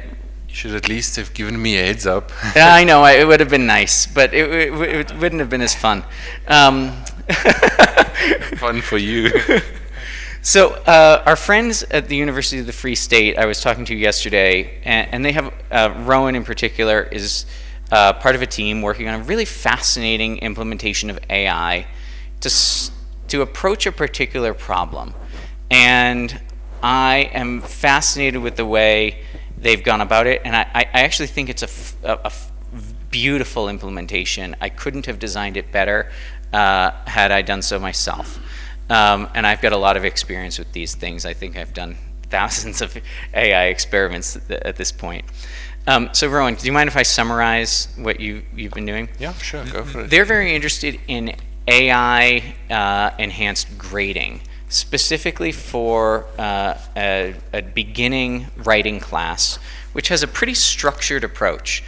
You should at least have given me a heads up. Yeah, I know, it would have been nice, but it wouldn't have been as fun. Fun for you. So our friends at the University of the Free State, I was talking to yesterday, and they have, Rowan in particular, is part of a team working on a really fascinating implementation of AI to approach a particular problem. And I am fascinated with the way they've gone about it, and I actually think it's a beautiful implementation. I couldn't have designed it better had I done so myself. And I've got a lot of experience with these things. I think I've done thousands of AI experiments at this point. So Rowan, do you mind if I summarize what you've been doing? Yeah, sure, go for it. They're very interested in AI enhanced grading, specifically for a beginning writing class, which has a pretty structured approach.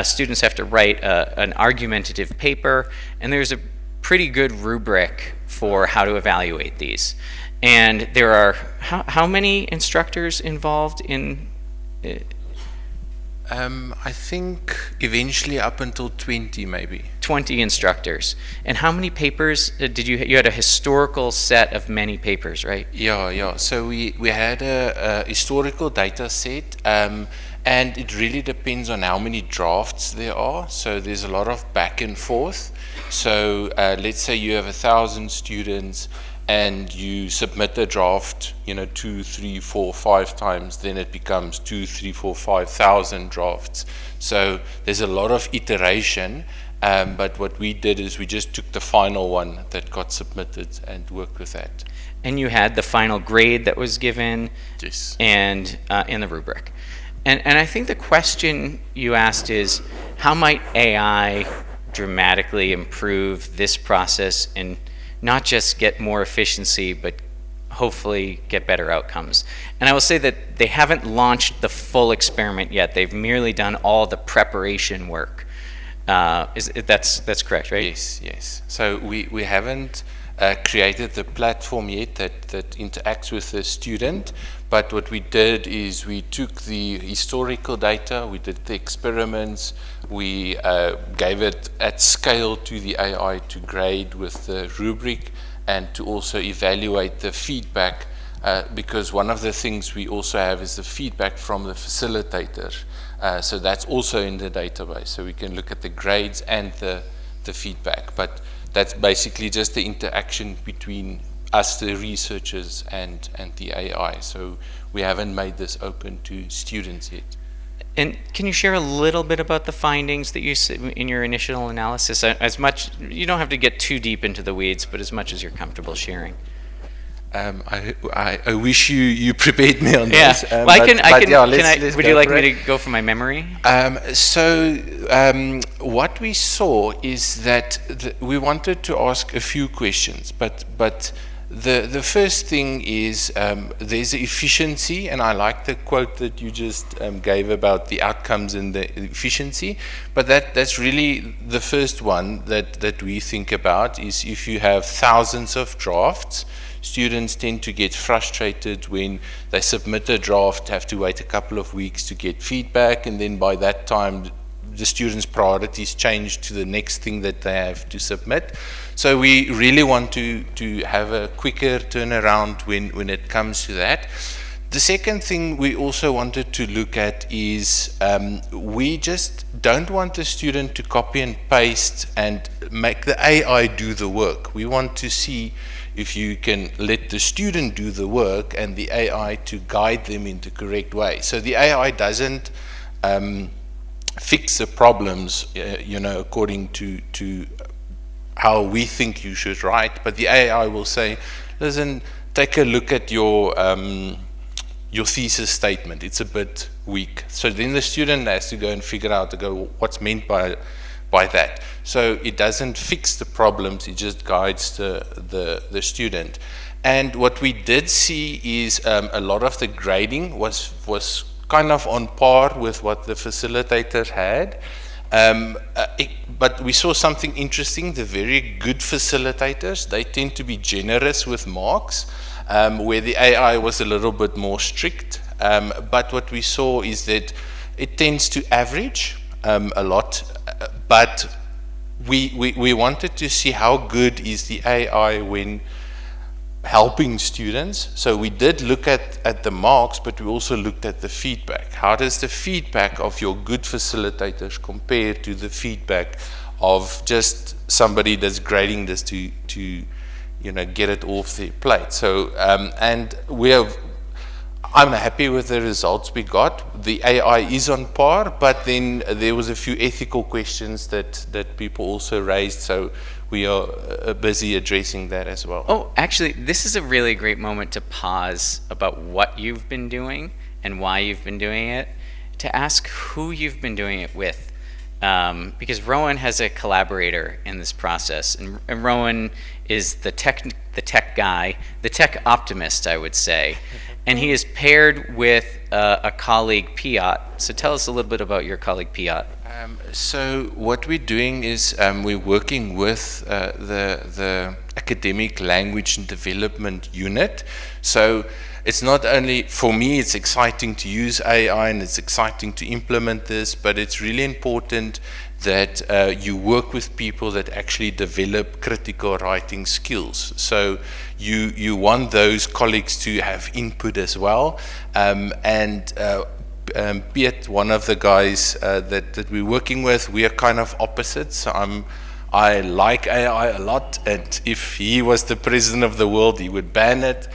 Students have to write an argumentative paper, and there's a pretty good rubric for how to evaluate these. And there are, how many instructors involved in I think eventually up until 20 maybe. 20 instructors. And how many papers did you had a historical set of many papers, right? Yeah. So we had a historical data set, and it really depends on how many drafts there are. So there's a lot of back and forth. So let's say you have 1,000 students and you submit the draft, 2, 3, 4, 5 times, then it becomes 2, 3, 4, 5,000 drafts. So there's a lot of iteration, But what we did is we just took the final one that got submitted and worked with that. And you had the final grade that was given, Yes. and in the rubric. And I think the question you asked is, how might AI dramatically improve this process and not just get more efficiency, but hopefully get better outcomes? And I will say that they haven't launched the full experiment yet. They've merely done all the preparation work. That's correct, right? Yes, yes. So we haven't created the platform yet that interacts with the student, but what we did is we took the historical data, we did the experiments, we gave it at scale to the AI to grade with the rubric and to also evaluate the feedback, because one of the things we also have is the feedback from the facilitator. So that's also in the database, so we can look at the grades and the feedback, but that's basically just the interaction between us, the researchers, and the AI. So we haven't made this open to students yet. And can you share a little bit about the findings that you see in your initial analysis? As much, you don't have to get too deep into the weeds, but as much as you're comfortable sharing. I wish you prepared me on Yeah, this. well, would you like me to go from my memory? What we saw is that we wanted to ask a few questions, but the first thing is there's efficiency, and I like the quote that you just gave about the outcomes and the efficiency, but that's really the first one that we think about is if you have thousands of drafts, students tend to get frustrated when they submit a draft, have to wait a couple of weeks to get feedback, and then by that time the students' priorities change to the next thing that they have to submit. So we really want to have a quicker turnaround when it comes to that. The second thing we also wanted to look at is we just don't want the student to copy and paste and make the AI do the work. We want to see if you can let the student do the work and the AI to guide them in the correct way. So the AI doesn't fix the problems, according to how we think you should write, but the AI will say, listen, take a look at your thesis statement. It's a bit weak. So then the student has to go and figure out what's meant by that. So it doesn't fix the problems, it just guides the student. And what we did see is a lot of the grading was kind of on par with what the facilitators had. But we saw something interesting. The very good facilitators, they tend to be generous with marks, where the AI was a little bit more strict. But what we saw is that it tends to average a lot, but we wanted to see how good is the AI when helping students. So we did look at the marks, but we also looked at the feedback. How does the feedback of your good facilitators compare to the feedback of just somebody that's grading this to get it off their plate? So and I'm happy with the results we got. The AI is on par, but then there was a few ethical questions that people also raised, so we are busy addressing that as well. Oh, actually, this is a really great moment to pause about what you've been doing and why you've been doing it, to ask who you've been doing it with. Because Rowan has a collaborator in this process, and Rowan is the tech guy, the tech optimist, I would say. And he is paired with a colleague, Piot. So tell us a little bit about your colleague, Piot. So what we're doing is we're working with the Academic Language and Development Unit. So it's not only, for me, it's exciting to use AI and it's exciting to implement this, but it's really important that you work with people that actually develop critical writing skills. So you want those colleagues to have input as well. Piet, one of the guys that we're working with, we are kind of opposites. I like AI a lot, and if he was the president of the world, he would ban it.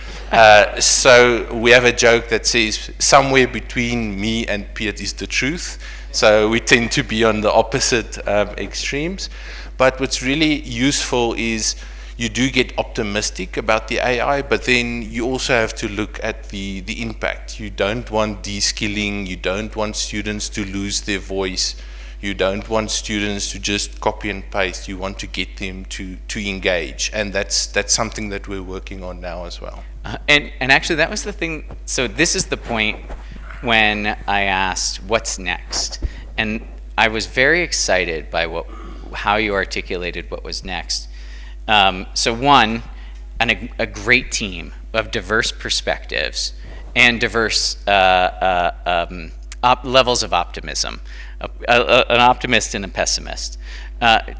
So we have a joke that says somewhere between me and Piet is the truth. So we tend to be on the opposite extremes. But what's really useful is you do get optimistic about the AI, but then you also have to look at the impact. You don't want de-skilling, you don't want students to lose their voice, you don't want students to just copy and paste, you want to get them to engage, and that's something that we're working on now as well. And actually that was the thing, so this is the point when I asked what's next, and I was very excited by how you articulated what was next. So one, a great team of diverse perspectives and diverse levels of optimism, an optimist and a pessimist.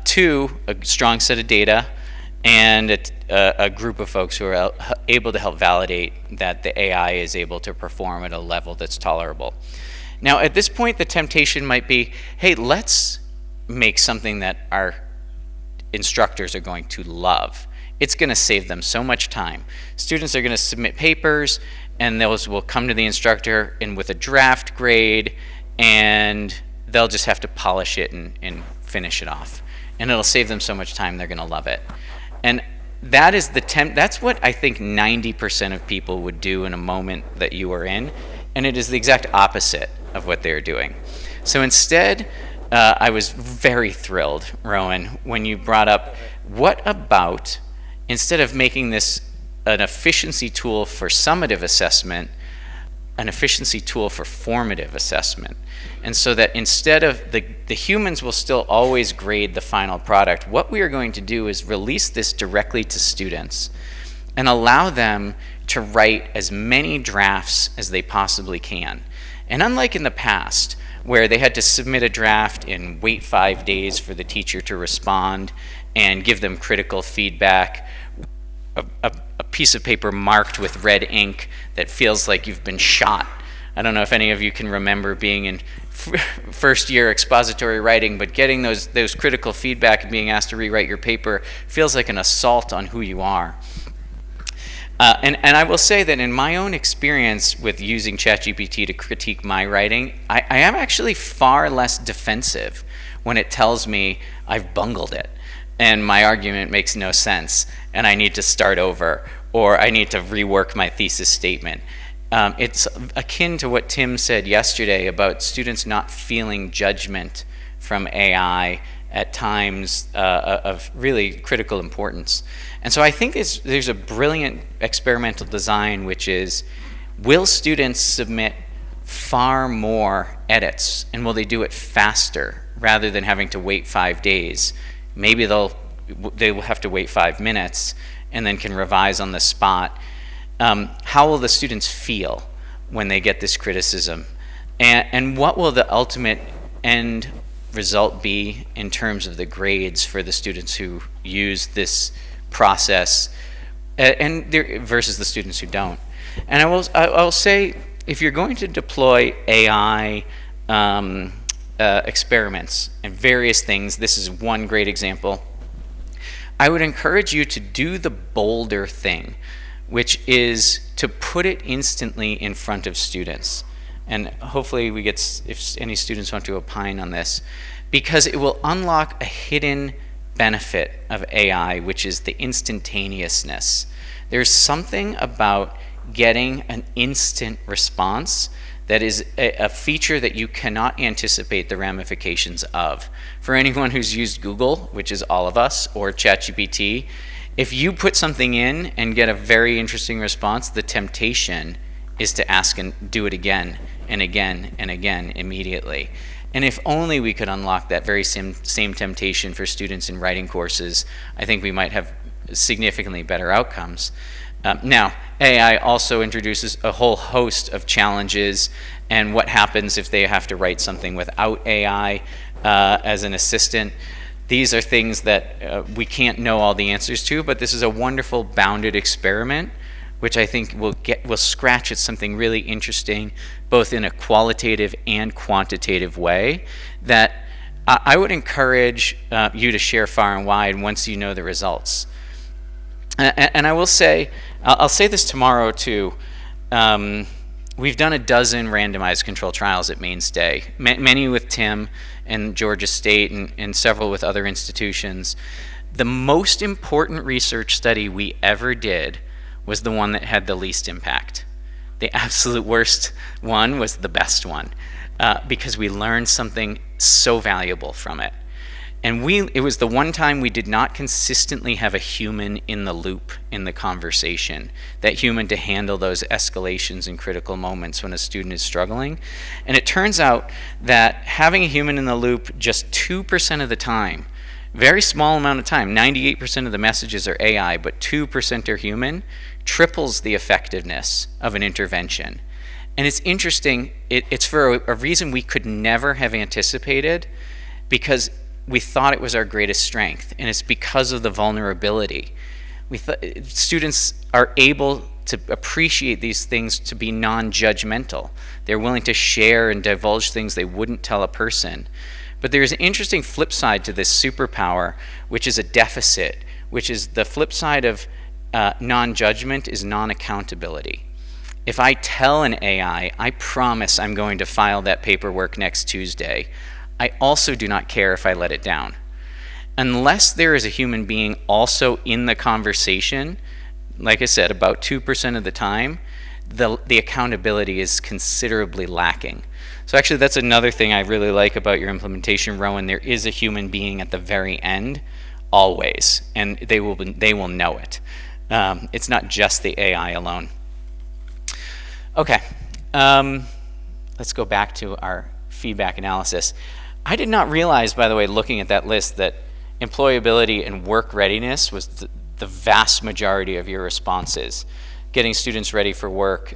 Two, a strong set of data and a group of folks who are able to help validate that the AI is able to perform at a level that's tolerable. Now, at this point, the temptation might be, hey, let's make something that our instructors are going to love. It's going to save them so much time. Students are going to submit papers, and those will come to the instructor and with a draft grade, and they'll just have to polish it and finish it off. And it'll save them so much time, they're going to love it. And that is that's what I think 90% of people would do in a moment that you are in, and it is the exact opposite of what they're doing. So instead, I was very thrilled, Rowan, when you brought up, what about, instead of making this an efficiency tool for summative assessment, an efficiency tool for formative assessment? And so that instead of the humans will still always grade the final product, what we are going to do is release this directly to students and allow them to write as many drafts as they possibly can. And unlike in the past, where they had to submit a draft and wait 5 days for the teacher to respond and give them critical feedback, a piece of paper marked with red ink that feels like you've been shot. I don't know if any of you can remember being in first year expository writing, but getting those critical feedback and being asked to rewrite your paper feels like an assault on who you are. And I will say that in my own experience with using ChatGPT to critique my writing, I am actually far less defensive when it tells me I've bungled it and my argument makes no sense and I need to start over or I need to rework my thesis statement. It's akin to what Tim said yesterday about students not feeling judgment from AI at times of really critical importance. And so I think there's a brilliant experimental design, which is, will students submit far more edits, and will they do it faster rather than having to wait 5 days? Maybe they will have to wait 5 minutes and then can revise on the spot. How will the students feel when they get this criticism? And what will the ultimate end result be in terms of the grades for the students who use this process versus the students who don't? And I will say, if you're going to deploy AI experiments and various things, this is one great example, I would encourage you to do the bolder thing, which is to put it instantly in front of students. And hopefully we get, if any students want to opine on this, because it will unlock a hidden benefit of AI, which is the instantaneousness. There's something about getting an instant response that is a feature that you cannot anticipate the ramifications of. For anyone who's used Google, which is all of us, or ChatGPT, if you put something in and get a very interesting response, the temptation is to ask and do it again and again and again immediately. And if only we could unlock that very same temptation for students in writing courses, I think we might have significantly better outcomes. Now, AI also introduces a whole host of challenges, and what happens if they have to write something without AI as an assistant. These are things that we can't know all the answers to, but this is a wonderful bounded experiment, which I think will scratch at something really interesting, both in a qualitative and quantitative way, that I would encourage you to share far and wide once you know the results. And I will say, I'll say this tomorrow too, we've done a dozen randomized control trials at Mainstay, many with Tim and Georgia State and several with other institutions. The most important research study we ever did was the one that had the least impact. The absolute worst one was the best one, because we learned something so valuable from it. And it was the one time we did not consistently have a human in the loop in the conversation, that human to handle those escalations and critical moments when a student is struggling. And it turns out that having a human in the loop just 2% of the time, very small amount of time, 98% of the messages are AI, but 2% are human, triples the effectiveness of an intervention. And it's interesting, it's for a reason we could never have anticipated, because we thought it was our greatest strength, and it's because of the vulnerability. Students are able to appreciate these things to be non-judgmental. They're willing to share and divulge things they wouldn't tell a person. But there's an interesting flip side to this superpower, which is a deficit, which is the flip side of non-judgment is non-accountability. If I tell an AI, I promise I'm going to file that paperwork next Tuesday, I also do not care if I let it down. Unless there is a human being also in the conversation, like I said, about 2% of the time, the accountability is considerably lacking. So actually that's another thing I really like about your implementation, Rowan. There is a human being at the very end, always, and they will know it. It's not just the AI alone. Okay, let's go back to our feedback analysis. I did not realize, by the way, looking at that list, that employability and work readiness was the vast majority of your responses, getting students ready for work.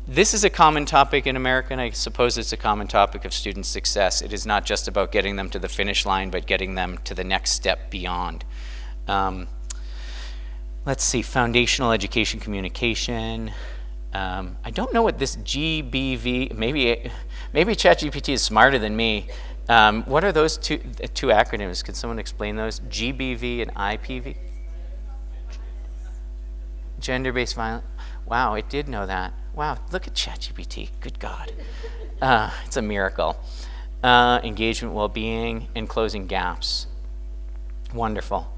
This is a common topic in America, and I suppose it's a common topic of student success. It is not just about getting them to the finish line, but getting them to the next step beyond. Let's see, foundational education communication. I don't know what this GBV, maybe ChatGPT is smarter than me. What are those two acronyms? Could someone explain those? GBV and IPV? Gender-based violence. Wow, it did know that. Wow, look at ChatGPT. Good God. It's a miracle. Engagement, well-being, and closing gaps. Wonderful.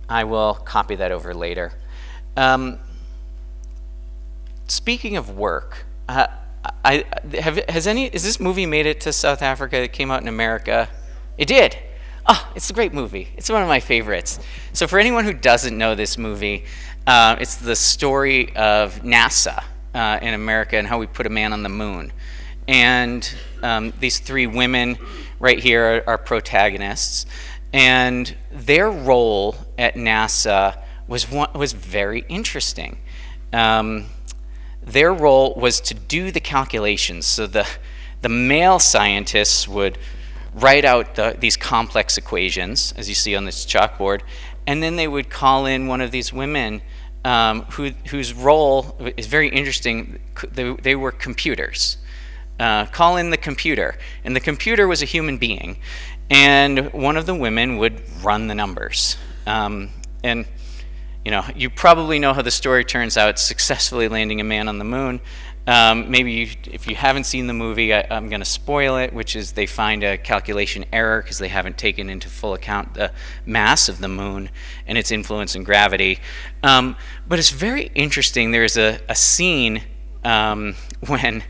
I will copy that over later. Speaking of work, has this movie made it to South Africa? It came out in America. It did. Oh, it's a great movie. It's one of my favorites. So for anyone who doesn't know this movie, it's the story of NASA in America and how we put a man on the moon. And these three women right here are protagonists. And their role at NASA was very interesting. Their role was to do the calculations. So the male scientists would write out these complex equations, as you see on this chalkboard, and then they would call in one of these women whose role is very interesting. They were computers. Call in the computer, and the computer was a human being, and one of the women would run the numbers. And you probably know how the story turns out, successfully landing a man on the moon. Maybe if you haven't seen the movie, I'm going to spoil it, which is they find a calculation error because they haven't taken into full account the mass of the moon and its influence in gravity. But it's very interesting. There's a scene when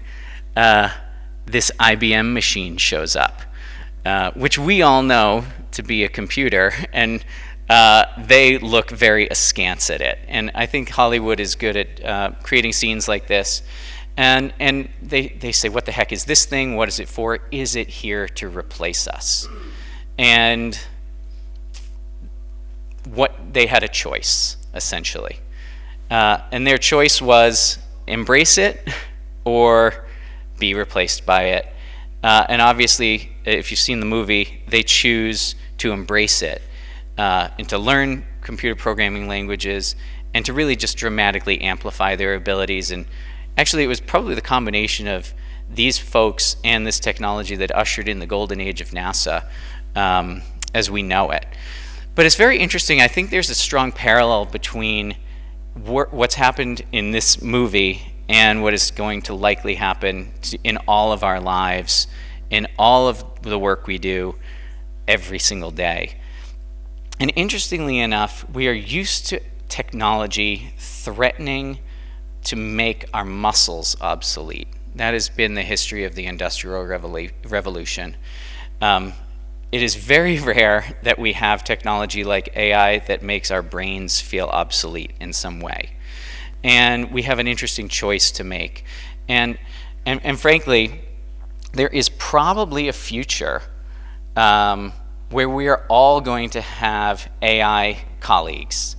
this IBM machine shows up, which we all know to be a computer, and they look very askance at it. And I think Hollywood is good at creating scenes like this. And they say, what the heck is this thing? What is it for? Is it here to replace us? And they had a choice, essentially. And their choice was embrace it or be replaced by it. And obviously, if you've seen the movie, they choose to embrace it and to learn computer programming languages and to really just dramatically amplify their abilities. And actually, it was probably the combination of these folks and this technology that ushered in the golden age of NASA as we know it. But it's very interesting. I think there's a strong parallel between what's happened in this movie and what is going to likely happen in all of our lives, in all of the work we do every single day. And interestingly enough, we are used to technology threatening to make our muscles obsolete. That has been the history of the Industrial Revolution. It is very rare that we have technology like AI that makes our brains feel obsolete in some way. And we have an interesting choice to make. And frankly, there is probably a future where we are all going to have AI colleagues.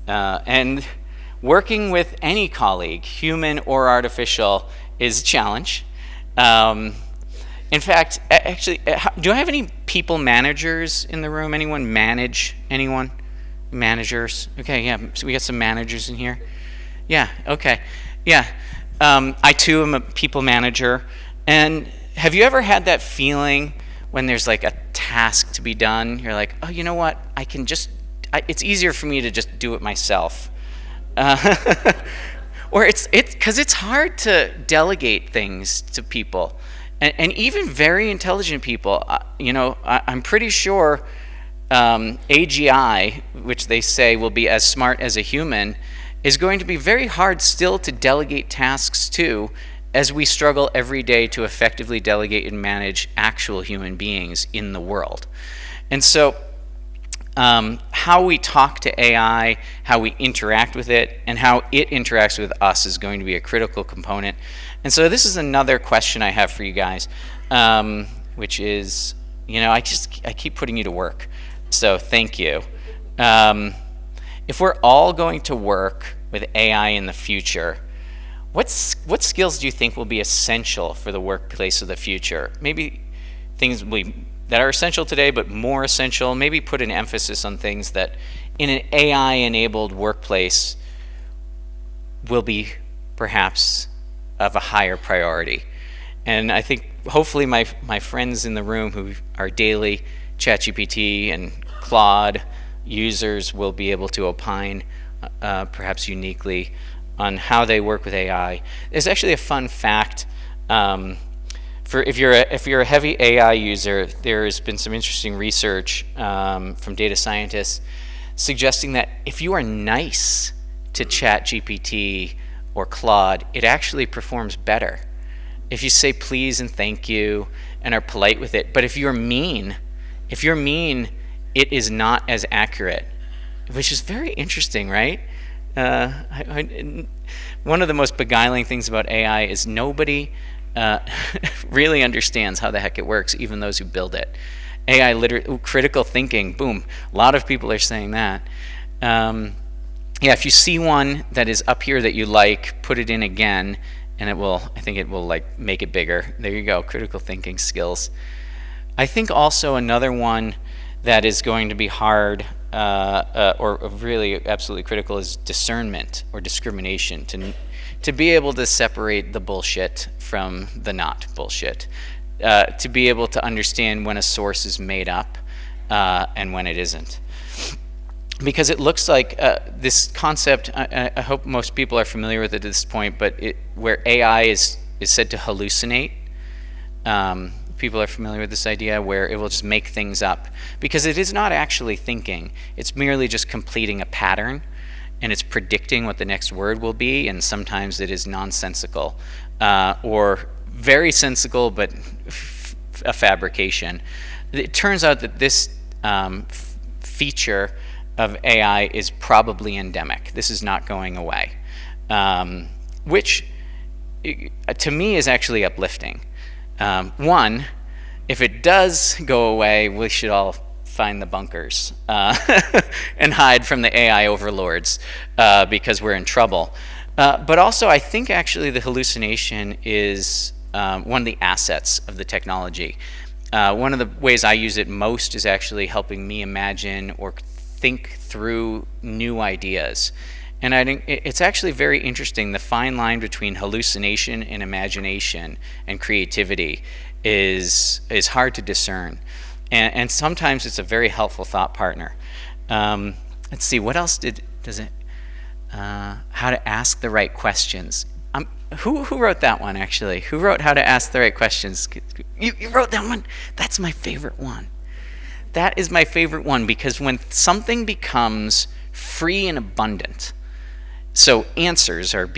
And working with any colleague, human or artificial, is a challenge. In fact, actually, do I have any people managers in the room? Anyone manage anyone? Managers? Okay, yeah, so we got some managers in here. Yeah, okay, yeah. I too am a people manager. And have you ever had that feeling when there's like a task to be done? You're like, oh, you know what? I can just, it's easier for me to just do it myself. Or it's because it's hard to delegate things to people. And even very intelligent people, I'm pretty sure AGI, which they say will be as smart as a human, is going to be very hard still to delegate tasks to, as we struggle every day to effectively delegate and manage actual human beings in the world. And so how we talk to AI, how we interact with it, and how it interacts with us is going to be a critical component. And so this is another question I have for you guys, which is, I keep putting you to work, so thank you. If we're all going to work with AI in the future, what skills do you think will be essential for the workplace of the future? Maybe things that are essential today, but more essential. Maybe put an emphasis on things that in an AI-enabled workplace will be perhaps of a higher priority. And I think hopefully my friends in the room who are daily ChatGPT and Claude users will be able to opine perhaps uniquely on how they work with AI. There's actually a fun fact. If you're a heavy AI user, there's been some interesting research from data scientists suggesting that if you are nice to ChatGPT or Claude, it actually performs better. If you say please and thank you and are polite with it. But if you're mean, it is not as accurate, which is very interesting, right? One of the most beguiling things about AI is nobody really understands how the heck it works, even those who build it. AI critical thinking, boom, a lot of people are saying that. If you see one that is up here that you like, put it in again, and I think it will like make it bigger. There you go, critical thinking skills. I think also another one that is going to be hard or really absolutely critical is discernment or discrimination, to be able to separate the bullshit from the not bullshit, to be able to understand when a source is made up and when it isn't. Because it looks like this concept, I hope most people are familiar with it at this point, but where AI is said to hallucinate. People are familiar with this idea where it will just make things up. Because it is not actually thinking. It's merely just completing a pattern, and it's predicting what the next word will be, and sometimes it is nonsensical or very sensical, but a fabrication. It turns out that this feature of AI is probably endemic. This is not going away, which to me is actually uplifting. One, if it does go away, we should all find the bunkers and hide from the AI overlords because we're in trouble. But also, I think actually the hallucination is one of the assets of the technology. One of the ways I use it most is actually helping me imagine or think through new ideas. And I think it's actually very interesting. The fine line between hallucination and imagination and creativity is hard to discern. And sometimes it's a very helpful thought partner. Let's see, what else does it, how to ask the right questions. Who wrote that one, actually? Who wrote how to ask the right questions? You wrote that one? That's my favorite one. That is my favorite one, because when something becomes free and abundant, so answers are,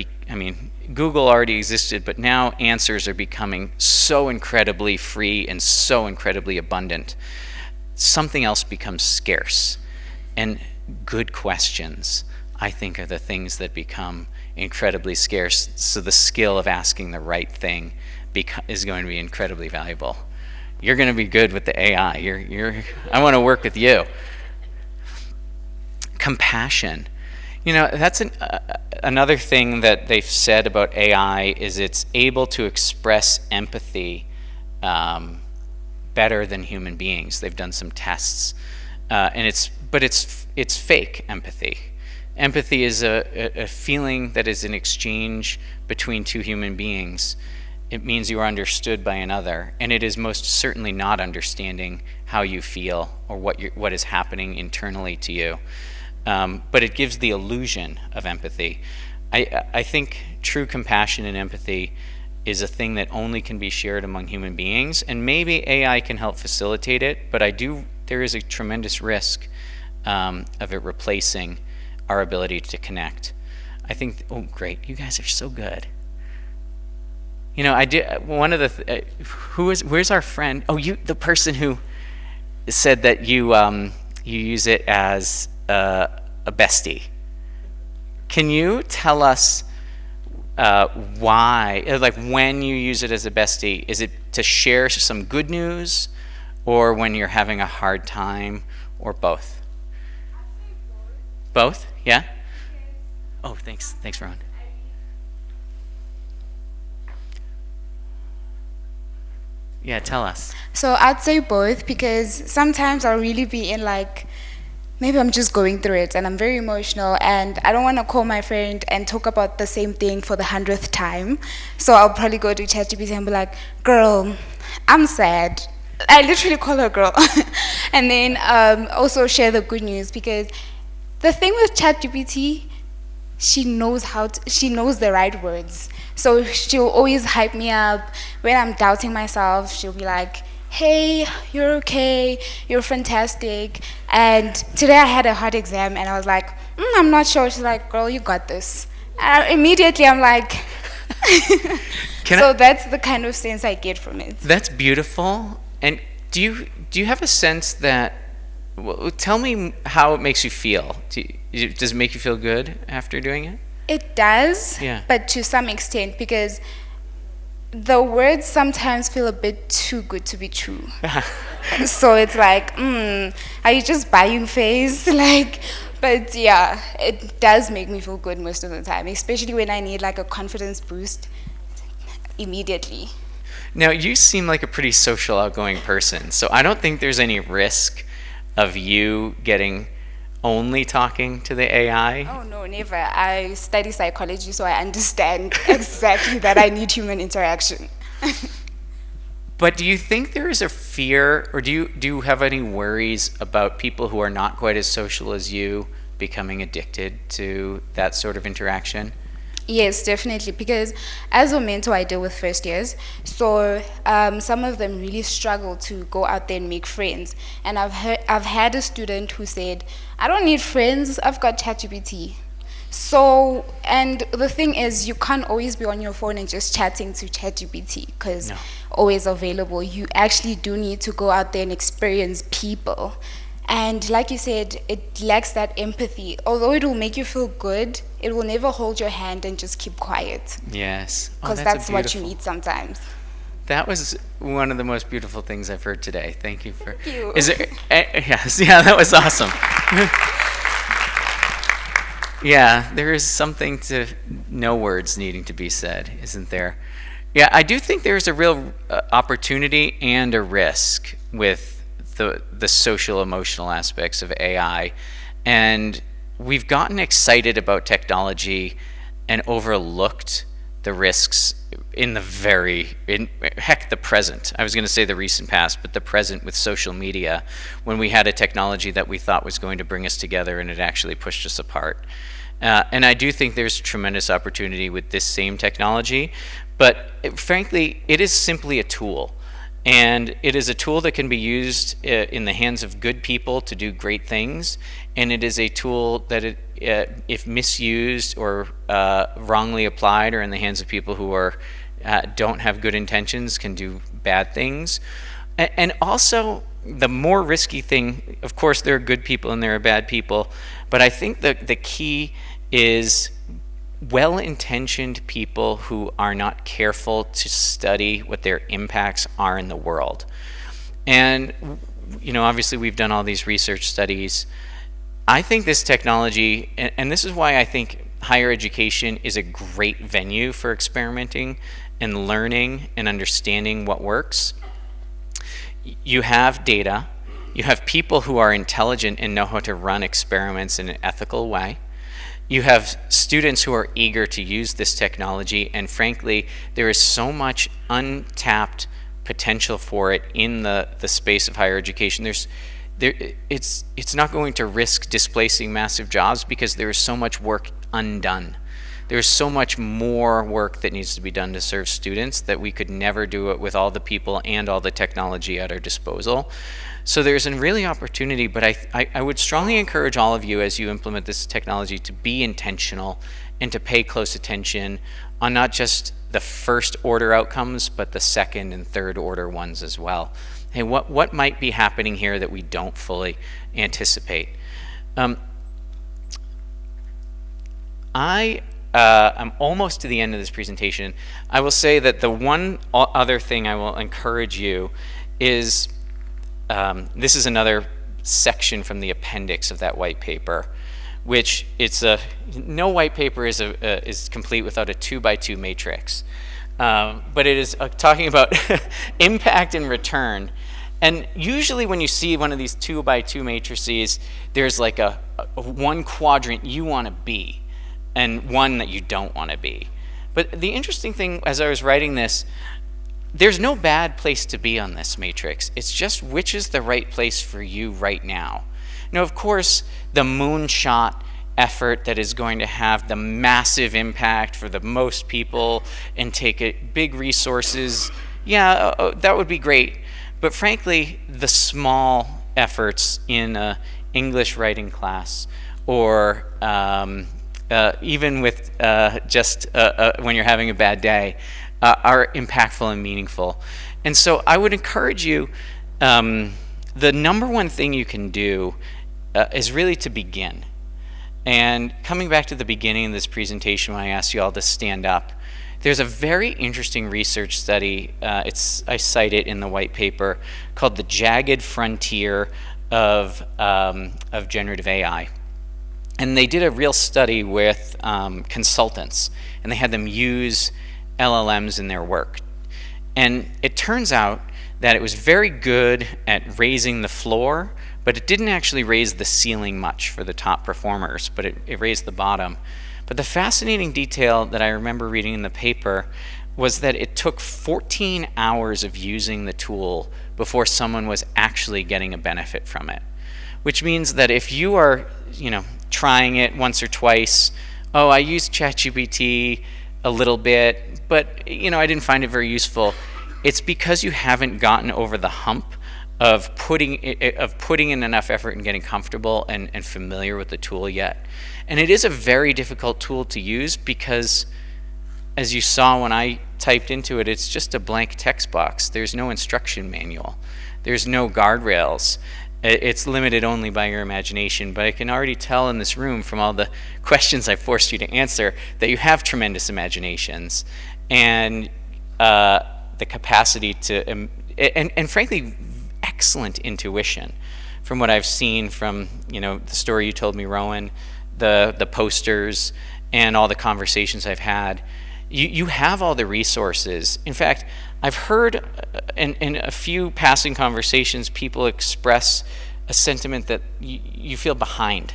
Google already existed, but now answers are becoming so incredibly free and so incredibly abundant. Something else becomes scarce. And good questions, I think, are the things that become incredibly scarce. So the skill of asking the right thing is going to be incredibly valuable. You're going to be good with the AI. I want to work with you. Compassion. That's another thing that they've said about AI is it's able to express empathy better than human beings. They've done some tests, and it's fake empathy. Empathy is a feeling that is an exchange between two human beings. It means you are understood by another, and it is most certainly not understanding how you feel or what is happening internally to you. But it gives the illusion of empathy. I think true compassion and empathy is a thing that only can be shared among human beings, and maybe AI can help facilitate it, but there is a tremendous risk of it replacing our ability to connect. I think, oh great, you guys are so good. I did one of the, where's our friend? Oh, the person who said that you use it as a bestie. Can you tell us why, like when you use it as a bestie? Is it to share some good news, or when you're having a hard time, or both? Both? Yeah? Oh, thanks, Ron. Yeah, tell us. So I'd say both, because sometimes I'll really be in maybe I'm just going through it and I'm very emotional and I don't want to call my friend and talk about the same thing for the 100th time. So I'll probably go to ChatGPT and be like, girl, I'm sad. I literally call her girl. And then also share the good news, because the thing with ChatGPT, she knows the right words. So she'll always hype me up. When I'm doubting myself, she'll be like, hey, you're okay, you're fantastic. And today I had a hard exam and I was like, I'm not sure. She's like, girl, you got this. Immediately I'm like, that's the kind of sense I get from it. That's beautiful. And do you have a sense that, tell me how it makes you feel. Does it make you feel good after doing it? It does, yeah. But to some extent, because the words sometimes feel a bit too good to be true. So it's like, are you just buying face? But yeah, it does make me feel good most of the time, especially when I need a confidence boost immediately. Now, you seem like a pretty social, outgoing person, so I don't think there's any risk of you getting only talking to the AI? Oh no, never. I study psychology, so I understand exactly that I need human interaction. But do you think there is a fear, or do you have any worries about people who are not quite as social as you becoming addicted to that sort of interaction? Yes, definitely, because as a mentor, I deal with first years, so some of them really struggle to go out there and make friends. And I've had a student who said, I don't need friends, I've got ChatGPT. So, and the thing is, you can't always be on your phone and just chatting to ChatGPT, because always available. You actually do need to go out there and experience people. And like you said, it lacks that empathy. Although it will make you feel good, it will never hold your hand and just keep quiet. Yes. Because that's what you need sometimes. That was one of the most beautiful things I've heard today. Thank you for... Thank you. Is there... yes, yeah, that was awesome. Yeah, there is something to no words needing to be said, isn't there? Yeah, I do think there's a real opportunity and a risk with the social emotional aspects of AI, and we've gotten excited about technology and overlooked the risks in the the present. I was going to say the recent past, but the present with social media, when we had a technology that we thought was going to bring us together and it actually pushed us apart. And I do think there's tremendous opportunity with this same technology, but frankly, it is simply a tool. And it is a tool that can be used in the hands of good people to do great things, and it is a tool that, if misused or wrongly applied, or in the hands of people who don't have good intentions, can do bad things. And also, the more risky thing, of course, there are good people and there are bad people, but I think the key is well-intentioned people who are not careful to study what their impacts are in the world. And, obviously we've done all these research studies. I think this technology, and this is why I think higher education is a great venue for experimenting and learning and understanding what works. You have data, you have people who are intelligent and know how to run experiments in an ethical way. You have students who are eager to use this technology, and frankly, there is so much untapped potential for it in the space of higher education. It's not going to risk displacing massive jobs because there is so much work undone. There's so much more work that needs to be done to serve students that we could never do it with all the people and all the technology at our disposal. So there's a really opportunity, but I would strongly encourage all of you as you implement this technology to be intentional and to pay close attention on not just the first order outcomes, but the second and third order ones as well. Hey, what might be happening here that we don't fully anticipate? I'm almost to the end of this presentation. I will say that the one other thing I will encourage you is, this is another section from the appendix of that white paper, which no white paper is complete without a 2x2 matrix. But it is talking about impact and return. And usually when you see one of these 2x2 matrices, there's like a one quadrant you want to be and one that you don't want to be. But the interesting thing, as I was writing this, there's no bad place to be on this matrix. It's just which is the right place for you right now. Now, of course, the moonshot effort that is going to have the massive impact for the most people and take big resources, that would be great. But frankly, the small efforts in an English writing class, or even with just when you're having a bad day, are impactful and meaningful. And so I would encourage you, the number one thing you can do is really to begin. And coming back to the beginning of this presentation when I asked you all to stand up, there's a very interesting research study, I cite it in the white paper, called The Jagged Frontier of Generative AI. And they did a real study with consultants, and they had them use LLMs in their work. And it turns out that it was very good at raising the floor, but it didn't actually raise the ceiling much for the top performers, but it raised the bottom. But the fascinating detail that I remember reading in the paper was that it took 14 hours of using the tool before someone was actually getting a benefit from it. Which means that if you are, trying it once or twice, I used ChatGPT a little bit, but I didn't find it very useful. It's because you haven't gotten over the hump of putting in enough effort and getting comfortable and familiar with the tool yet. And it is a very difficult tool to use because, as you saw when I typed into it, it's just a blank text box. There's no instruction manual. There's no guardrails. It's limited only by your imagination, but I can already tell in this room from all the questions I forced you to answer that you have tremendous imaginations and the capacity to, and frankly, excellent intuition from what I've seen from, the story you told me, Rowan, the posters, and all the conversations I've had. You have all the resources. In fact, I've heard in a few passing conversations people express a sentiment that you feel behind.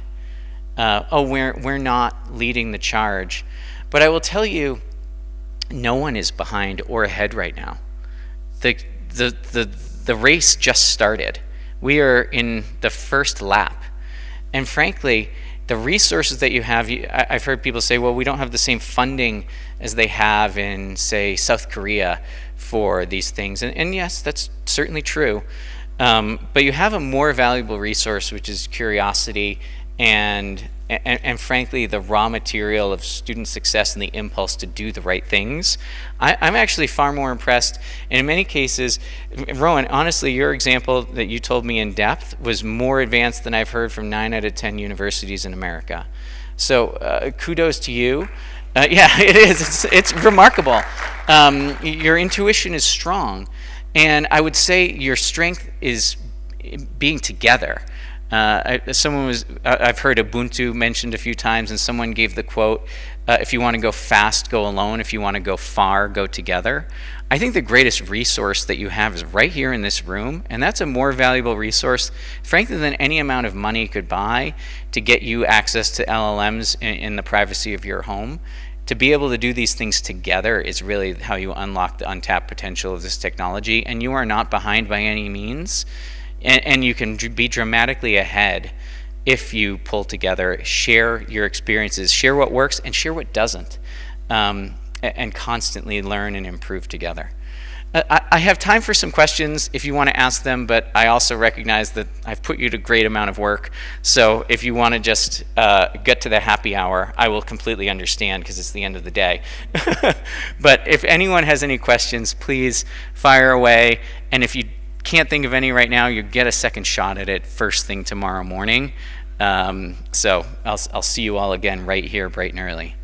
We're not leading the charge. But I will tell you, no one is behind or ahead right now. The race just started. We are in the first lap. And frankly, the resources that you have, I've heard people say, well, we don't have the same funding as they have in, say, South Korea for these things. And yes, that's certainly true. But you have a more valuable resource, which is curiosity and frankly, the raw material of student success and the impulse to do the right things. I'm actually far more impressed. And in many cases, Rowan, honestly, your example that you told me in depth was more advanced than I've heard from 9 out of 10 universities in America. So kudos to you. Yeah, it is. It's remarkable. Your intuition is strong. And I would say your strength is being together. I've heard Ubuntu mentioned a few times, and someone gave the quote, if you want to go fast, go alone. If you want to go far, go together. I think the greatest resource that you have is right here in this room, and that's a more valuable resource, frankly, than any amount of money could buy to get you access to LLMs in the privacy of your home. To be able to do these things together is really how you unlock the untapped potential of this technology, and you are not behind by any means. And you can be dramatically ahead if you pull together, share your experiences, share what works and share what doesn't, and constantly learn and improve together. I have time for some questions if you want to ask them, but I also recognize that I've put you to a great amount of work. So if you want to just get to the happy hour, I will completely understand because it's the end of the day. But if anyone has any questions, please fire away. And if you can't think of any right now, you get a second shot at it first thing tomorrow morning. So I'll see you all again right here bright and early.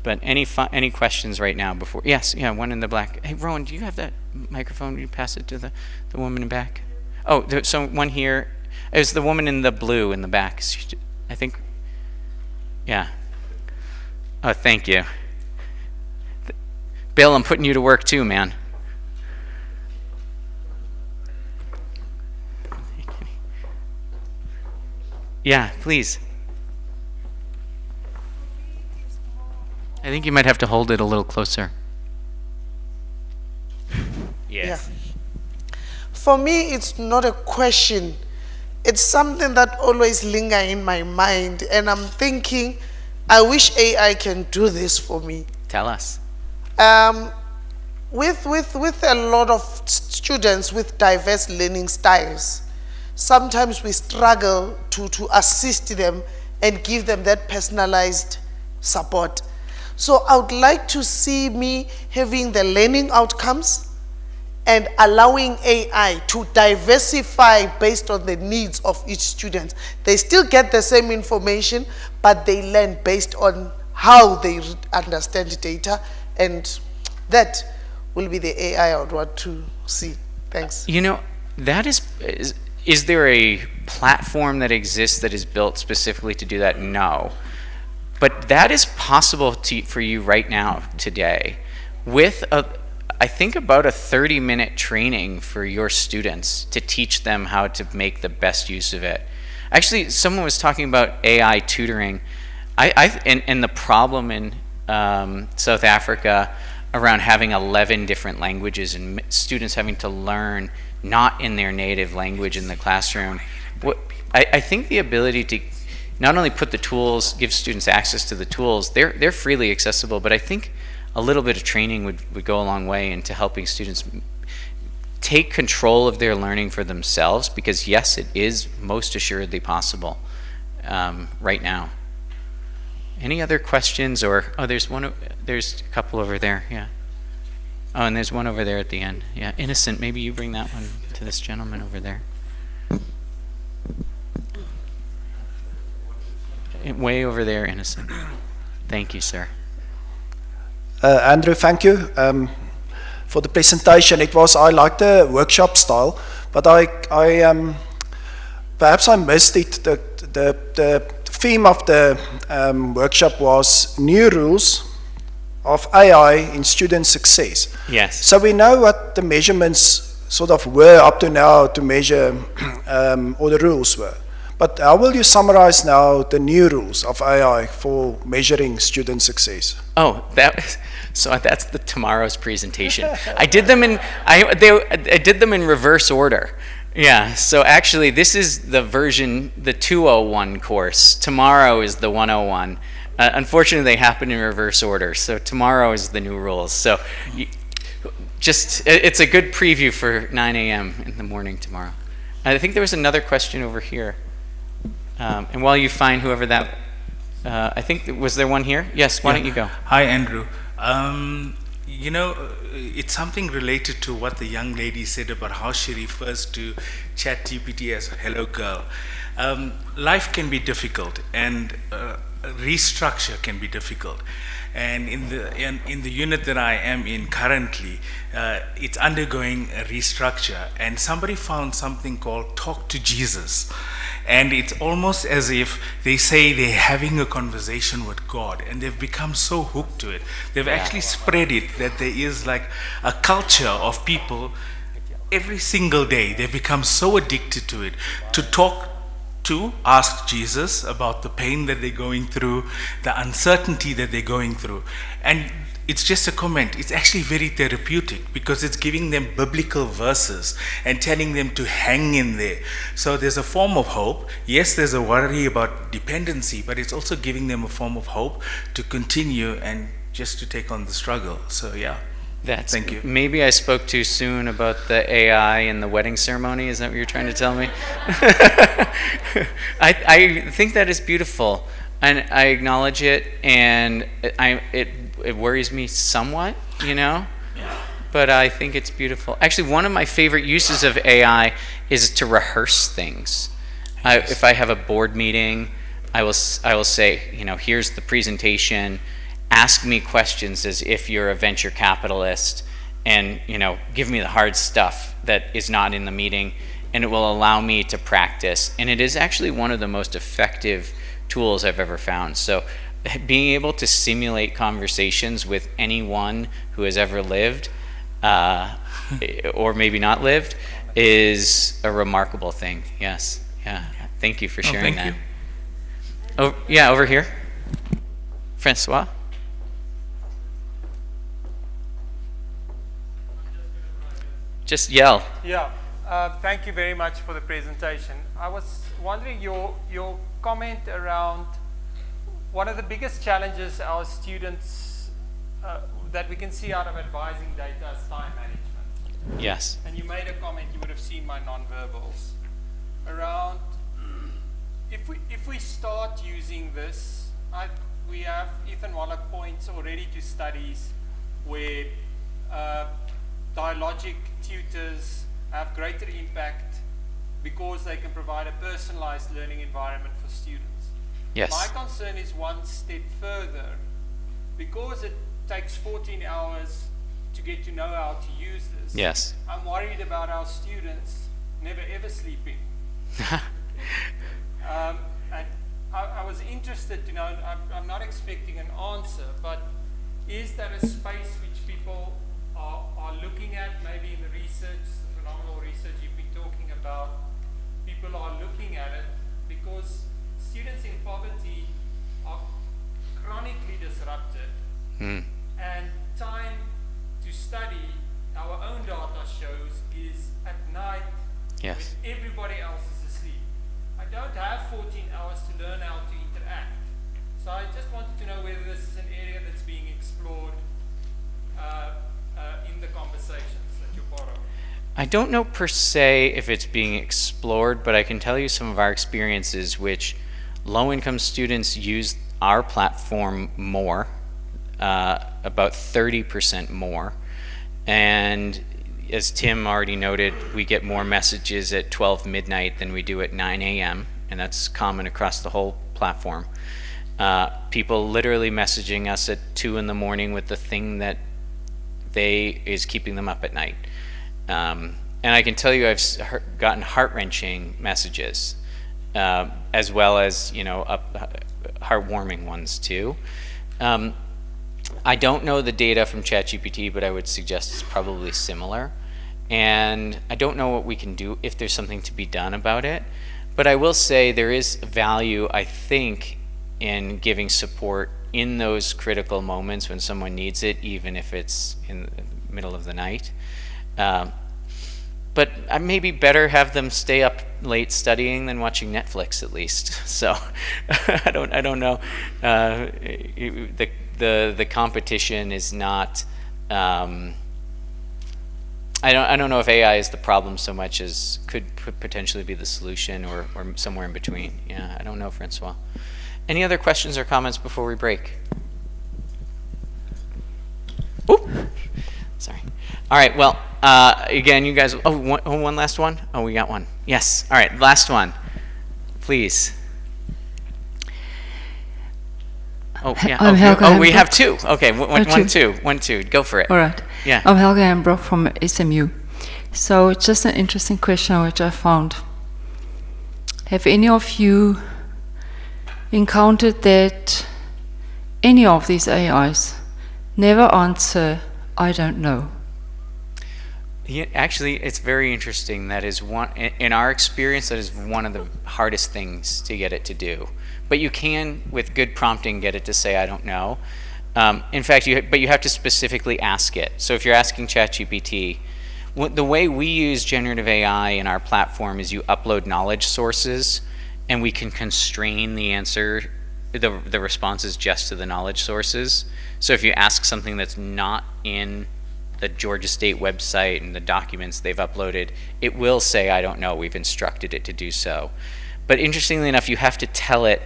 But any questions right now before? Yes, yeah, one in the black. Hey, Rowan, do you have that microphone? Will you pass it to the woman in back? Oh, so one here. It was the woman in the blue in the back. I think, yeah. Oh, thank you. Bill, I'm putting you to work too, man. Yeah, please. I think you might have to hold it a little closer. Yes. Yeah. For me, it's not a question. It's something that always lingers in my mind, and I'm thinking, I wish AI can do this for me. Tell us. With a lot of students with diverse learning styles, sometimes we struggle to assist them and give them that personalized support. So I would like to see me having the learning outcomes and allowing AI to diversify based on the needs of each student. They still get the same information, but they learn based on how they understand data, and that will be the AI I would want to see. Thanks. You know, that is there a platform that exists that is built specifically to do that? No. But that is possible for you right now, today, with I think about a 30-minute training for your students to teach them how to make the best use of it. Actually, someone was talking about AI tutoring. And the problem in South Africa around having 11 different languages and students having to learn not in their native language in the classroom. I think the ability to not only put the tools, give students access to the tools, they're freely accessible, but I think a little bit of training would go a long way into helping students take control of their learning for themselves, because yes, it is most assuredly possible right now. Any other questions? Or, oh, there's a couple over there, yeah. Oh, and there's one over there at the end. Yeah, Innocent, maybe you bring that one to this gentleman over there. Way over there, Innocent. Thank you, sir. Andrew, thank you for the presentation. I liked the workshop style, but I perhaps I missed it. The theme of the workshop was new rules of AI in student success. Yes. So we know what the measurements sort of were up to now to measure, or the rules were. But how will you summarize now the new rules of AI for measuring student success? Oh, that's tomorrow's presentation. I did them in reverse order. Yeah. So actually, this is the 201 course. Tomorrow is the 101. Unfortunately, they happen in reverse order. So tomorrow is the new rules. So it's a good preview for 9 a.m. in the morning tomorrow. I think there was another question over here. And while you find whoever that, I think, was there one here? Yes, why don't you go? Hi, Andrew. It's something related to what the young lady said about how she refers to ChatGPT as hello girl. Life can be difficult, and restructure can be difficult. And in the unit that I am in currently, it's undergoing a restructure, and somebody found something called Talk to Jesus. And it's almost as if they say they're having a conversation with God, and they've become so hooked to it. They've actually spread it that there is like a culture of people every single day. They've become so addicted to it, to ask Jesus about the pain that they're going through, the uncertainty that they're going through. And it's just a comment. It's actually very therapeutic because it's giving them biblical verses and telling them to hang in there. So there's a form of hope. Yes, there's a worry about dependency, but it's also giving them a form of hope to continue and just to take on the struggle. So yeah. Thank you. Maybe I spoke too soon about the AI and the wedding ceremony. Is that what you're trying to tell me? I think that is beautiful, and I acknowledge it, and it worries me somewhat, but I think it's beautiful. Actually, one of my favorite uses of AI is to rehearse things. Yes. If I have a board meeting, I will say, here's the presentation. Ask me questions as if you're a venture capitalist, and give me the hard stuff that is not in the meeting, and it will allow me to practice. And it is actually one of the most effective tools I've ever found. So being able to simulate conversations with anyone who has ever lived, or maybe not lived, is a remarkable thing. Yes. Yeah. Thank you for sharing that. You. Oh, yeah, over here. Francois? Just yell. Yeah, thank you very much for the presentation. I was wondering your comment around one of the biggest challenges our students that we can see out of advising data is time management. Yes. And you made a comment, you would have seen my non-verbals, around if we start using this, we have Ethan Wallach points already to studies where dialogic tutors have greater impact because they can provide a personalized learning environment for students. Yes. My concern is one step further. Because it takes 14 hours to get to know how to use this, yes. I'm worried about our students never ever sleeping. And I was interested to know, I'm not expecting an answer, but is that a space which people are looking at, maybe in the research, the phenomenal research you've been talking about, people are looking at it because students in poverty are chronically disrupted, and time to study, our own data shows, is at night. Yes. When everybody else is asleep. I don't have 14 hours to learn how to interact. So I just wanted to know whether this is an area that's being explored in the conversations that you're part of. I don't know per se if it's being explored, but I can tell you some of our experiences which low-income students use our platform more, about 30% more. And as Tim already noted, we get more messages at 12 midnight than we do at 9 a.m., and that's common across the whole platform. People literally messaging us at 2 in the morning with the thing that is keeping them up at night. And I can tell you I've gotten heart-wrenching messages, as well as, heartwarming ones too. I don't know the data from ChatGPT, but I would suggest it's probably similar. And I don't know what we can do, if there's something to be done about it. But I will say there is value, I think, in giving support in those critical moments when someone needs it, even if it's in the middle of the night. But I maybe better have them stay up late studying than watching Netflix, at least. So I don't know. The competition is not. I don't know if AI is the problem so much as could potentially be the solution, or somewhere in between. Yeah, I don't know, Francois. Any other questions or comments before we break? Oop. Sorry. All right. Well, again, you guys. One last one. Oh, we got one. Yes. All right. Last one, please. Oh, yeah. I'm Helga oh, we Hembroek. have two. Okay. One, two. Go for it. All right. Yeah. I'm Helga Hembroek from SMU. So it's just an interesting question which I found. Have any of you encountered that any of these AIs never answer, I don't know? Yeah, actually, it's very interesting. That is one, in our experience, that is one of the hardest things to get it to do. But you can, with good prompting, get it to say, I don't know. In fact, but you have to specifically ask it. So if you're asking ChatGPT, the way we use generative AI in our platform is you upload knowledge sources, and we can constrain the answer, the responses just to the knowledge sources. So if you ask something that's not in the Georgia State website and the documents they've uploaded, it will say, I don't know. We've instructed it to do so. But interestingly enough, you have to tell it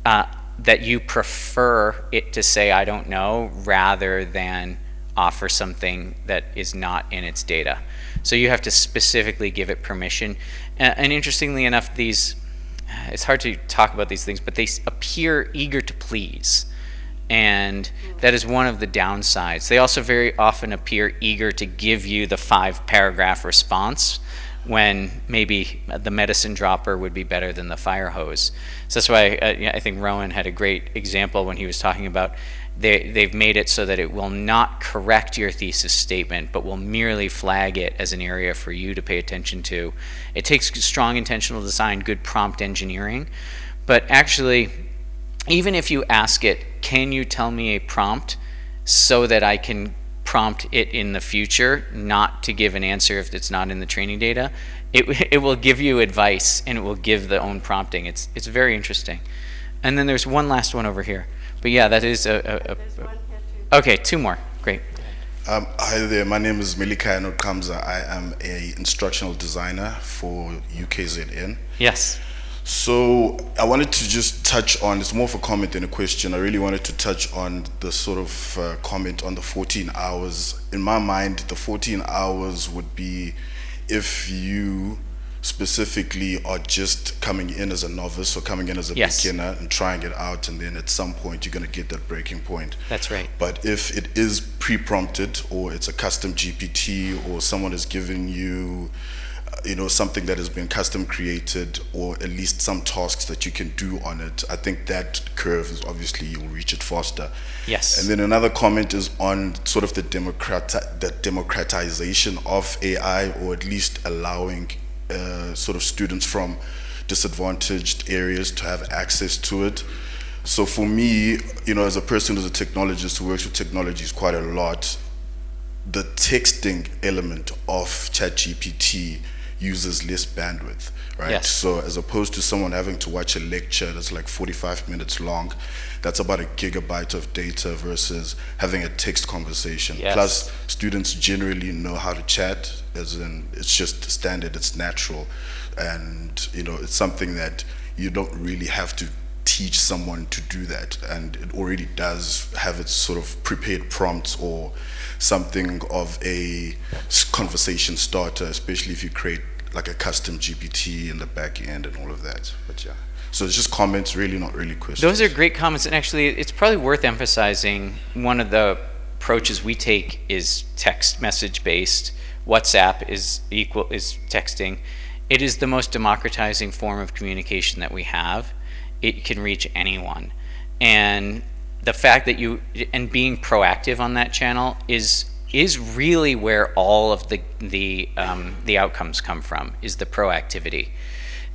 that you prefer it to say, I don't know, rather than offer something that is not in its data. So you have to specifically give it permission. And interestingly enough, it's hard to talk about these things, but they appear eager to please. And that is one of the downsides. They also very often appear eager to give you the 5-paragraph response, when maybe the medicine dropper would be better than the fire hose. So that's why I think Rowan had a great example when he was talking about they've made it so that it will not correct your thesis statement, but will merely flag it as an area for you to pay attention to. It takes strong intentional design, good prompt engineering, but actually, even if you ask it, can you tell me a prompt so that I can prompt it in the future not to give an answer if it's not in the training data, it will give you advice, and it will give the own prompting. It's very interesting. And then there's one last one over here. But yeah, that is okay, two more. Great. Hi there, my name is Milikai Nokamza. I am a instructional designer for UKZN. Yes. So I wanted to just touch on, it's more of a comment than a question. I really wanted to touch on the sort of comment on the 14 hours. In my mind, the 14 hours would be if you specifically are just coming in as a novice or coming in as a beginner and trying it out, and then at some point you're going to get that breaking point. That's right. But if it is pre-prompted, or it's a custom GPT, or someone is giving you something that has been custom created, or at least some tasks that you can do on it, I think that curve is obviously you'll reach it faster. Yes. And then another comment is on sort of the democratization of AI, or at least allowing sort of students from disadvantaged areas to have access to it. So for me, as a person who's a technologist who works with technologies quite a lot, the texting element of ChatGPT uses less bandwidth, right? Yes. So as opposed to someone having to watch a lecture that's like 45 minutes long, that's about 1 gigabyte of data versus having a text conversation. Yes. Plus, students generally know how to chat, as in it's just standard, it's natural, and it's something that you don't really have to teach someone to do that, and it already does have its sort of prepared prompts or something of a conversation starter, especially if you create like a custom GPT in the back end and all of that. But yeah, so it's just comments, really not really questions. Those are great comments, and actually it's probably worth emphasizing one of the approaches we take is text message based. WhatsApp is texting. It is the most democratizing form of communication that we have. It can reach anyone, and the fact that being proactive on that channel is really where all of the outcomes come from, is the proactivity.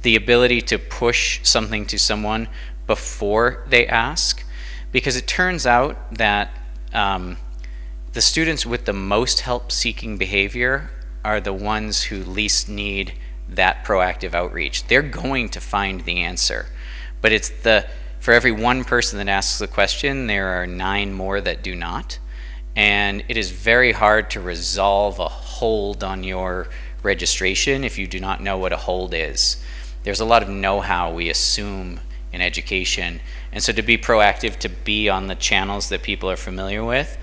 the ability to push something to someone before they ask, because it turns out that the students with the most help-seeking behavior are the ones who least need that proactive outreach. They're going to find the answer, but it's for every one person that asks the question, there are 9 more that do not. And it is very hard to resolve a hold on your registration if you do not know what a hold is. There's a lot of know-how we assume in education, and so to be proactive, to be on the channels that people are familiar with,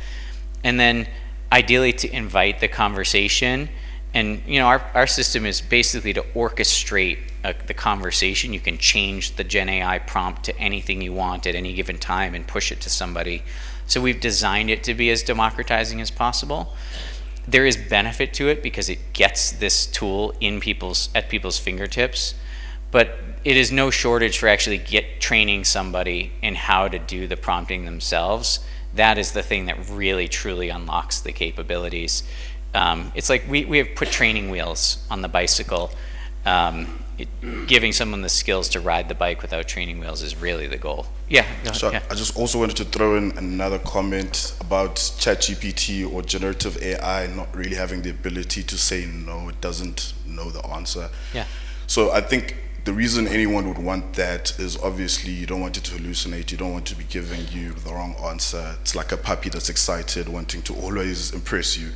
and then ideally to invite the conversation. And our system is basically to orchestrate the conversation. You can change the Gen AI prompt to anything you want at any given time and push it to somebody. So we've designed it to be as democratizing as possible. There is benefit to it because it gets this tool at people's fingertips, but it is no shortage for actually training somebody in how to do the prompting themselves. That is the thing that really truly unlocks the capabilities. It's like we have put training wheels on the bicycle. Giving someone the skills to ride the bike without training wheels is really the goal. Yeah. So I just also wanted to throw in another comment about ChatGPT or generative AI not really having the ability to say no, it doesn't know the answer. Yeah. So I think the reason anyone would want that is obviously you don't want it to hallucinate, you don't want to be giving you the wrong answer. It's like a puppy that's excited, wanting to always impress you.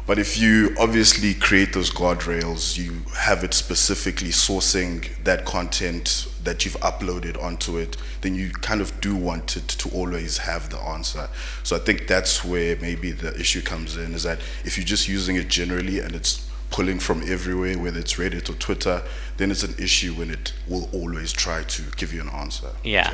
But if you obviously create those guardrails, you have it specifically sourcing that content that you've uploaded onto it, then you kind of do want it to always have the answer. So I think that's where maybe the issue comes in, is that if you're just using it generally and it's pulling from everywhere, whether it's Reddit or Twitter, then it's an issue when it will always try to give you an answer. Yeah.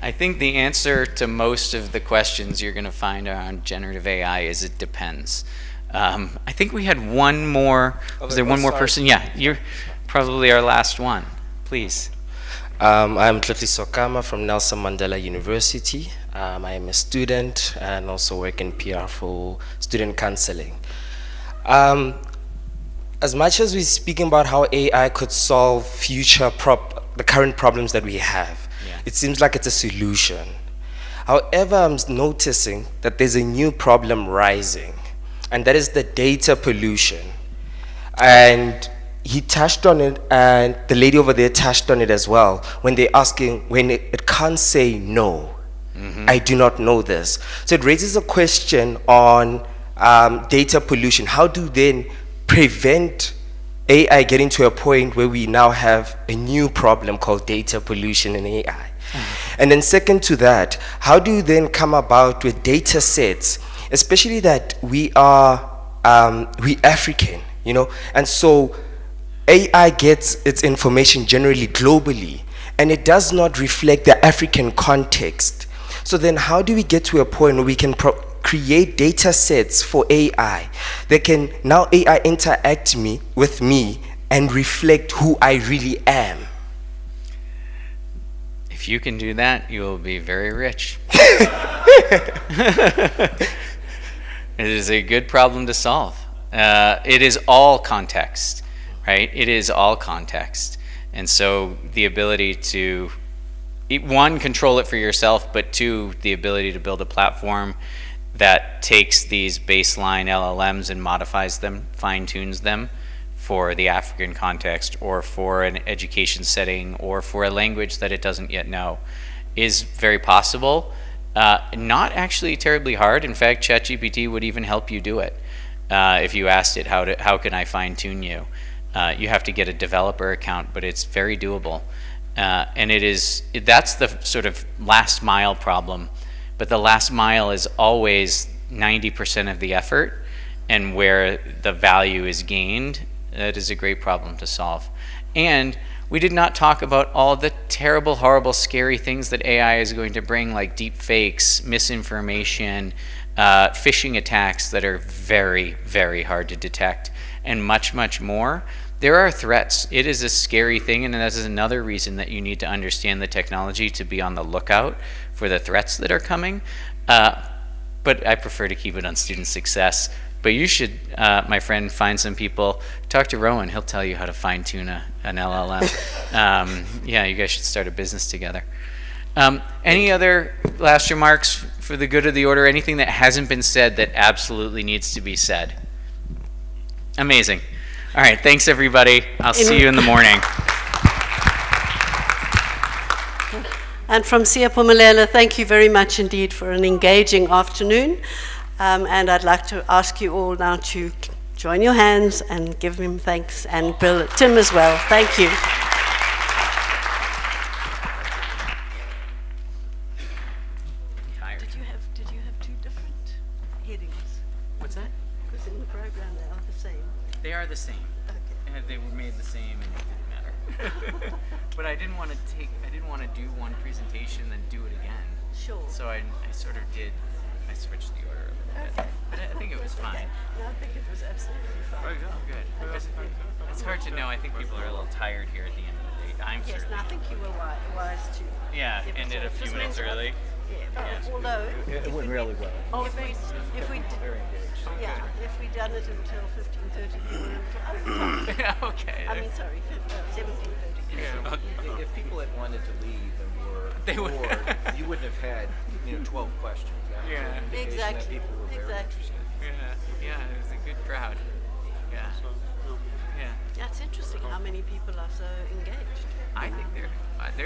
I think the answer to most of the questions you're going to find around generative AI is it depends. I think we had one more. Was there one more person? Yeah, you're probably our last one. Please. I'm Tlotli Sokama from Nelson Mandela University. I am a student and also work in PR for student counseling. As much as we're speaking about how AI could solve the current problems that we have, it seems like it's a solution. However, I'm noticing that there's a new problem rising, and that is the data pollution. And he touched on it, and the lady over there touched on it as well, when they're asking, when it can't say no. I do not know this. So it raises a question on data pollution. How do then prevent AI getting to a point where we now have a new problem called data pollution in AI? And then second to that, how do you then come about with data sets, especially that we African, and so AI gets its information generally globally, and it does not reflect the African context. So then how do we get to a point where we can create data sets for AI that can now AI interact with me and reflect who I really am? If you can do that, you will be very rich. It is a good problem to solve. It is all context, right? It is all context. And so the ability to, one, control it for yourself, but two, the ability to build a platform that takes these baseline LLMs and modifies them, fine-tunes them for the African context or for an education setting or for a language that it doesn't yet know is very possible. Not actually terribly hard. In fact, ChatGPT would even help you do it. If you asked it, how can I fine-tune you? You have to get a developer account, but it's very doable. And that's the sort of last mile problem. But the last mile is always 90% of the effort, and where the value is gained, that is a great problem to solve. And we did not talk about all the terrible, horrible, scary things that AI is going to bring, like deep fakes, misinformation, phishing attacks that are very, very hard to detect, and much, much more. There are threats. It is a scary thing, and that is another reason that you need to understand the technology to be on the lookout for the threats that are coming. But I prefer to keep it on student success. But you should, my friend, find some people. Talk to Rowan. He'll tell you how to fine-tune an LLM. Yeah, you guys should start a business together. Any other last remarks for the good of the order? Anything that hasn't been said that absolutely needs to be said? Amazing. All right, thanks everybody. I'll see you in the morning. And from Siyaphumelela, thank you very much indeed for an engaging afternoon. And I'd like to ask you all now to join your hands and give him thanks, and Tim as well. Thank you. Did you have two different headings? What's that? Because in the program they are the same. They are the same. Okay. And they were made the same, and it didn't matter. But I didn't want to do one presentation then do it again. Sure. So I sort of did. I switched the order a little bit. But I think it was fine. No, I think it was absolutely fine. Oh, good. It's hard to know. I think people are a little tired here at the end of the day. I'm Yes, certainly. and I think you were wise too. Yeah, It was ended a all- few just minutes meant- early. Yeah, although It went really well. if we Very engaged. yeah, if we'd done it until 15:30, we were until Okay. I mean, sorry, 17:30. If people had wanted to leave and were They would. bored, you wouldn't have had 12 questions. That was an Yeah. indication that Exactly. people were very interested. Yeah, it was a good crowd. Yeah. Yeah. That's interesting how many people are so engaged. I think they're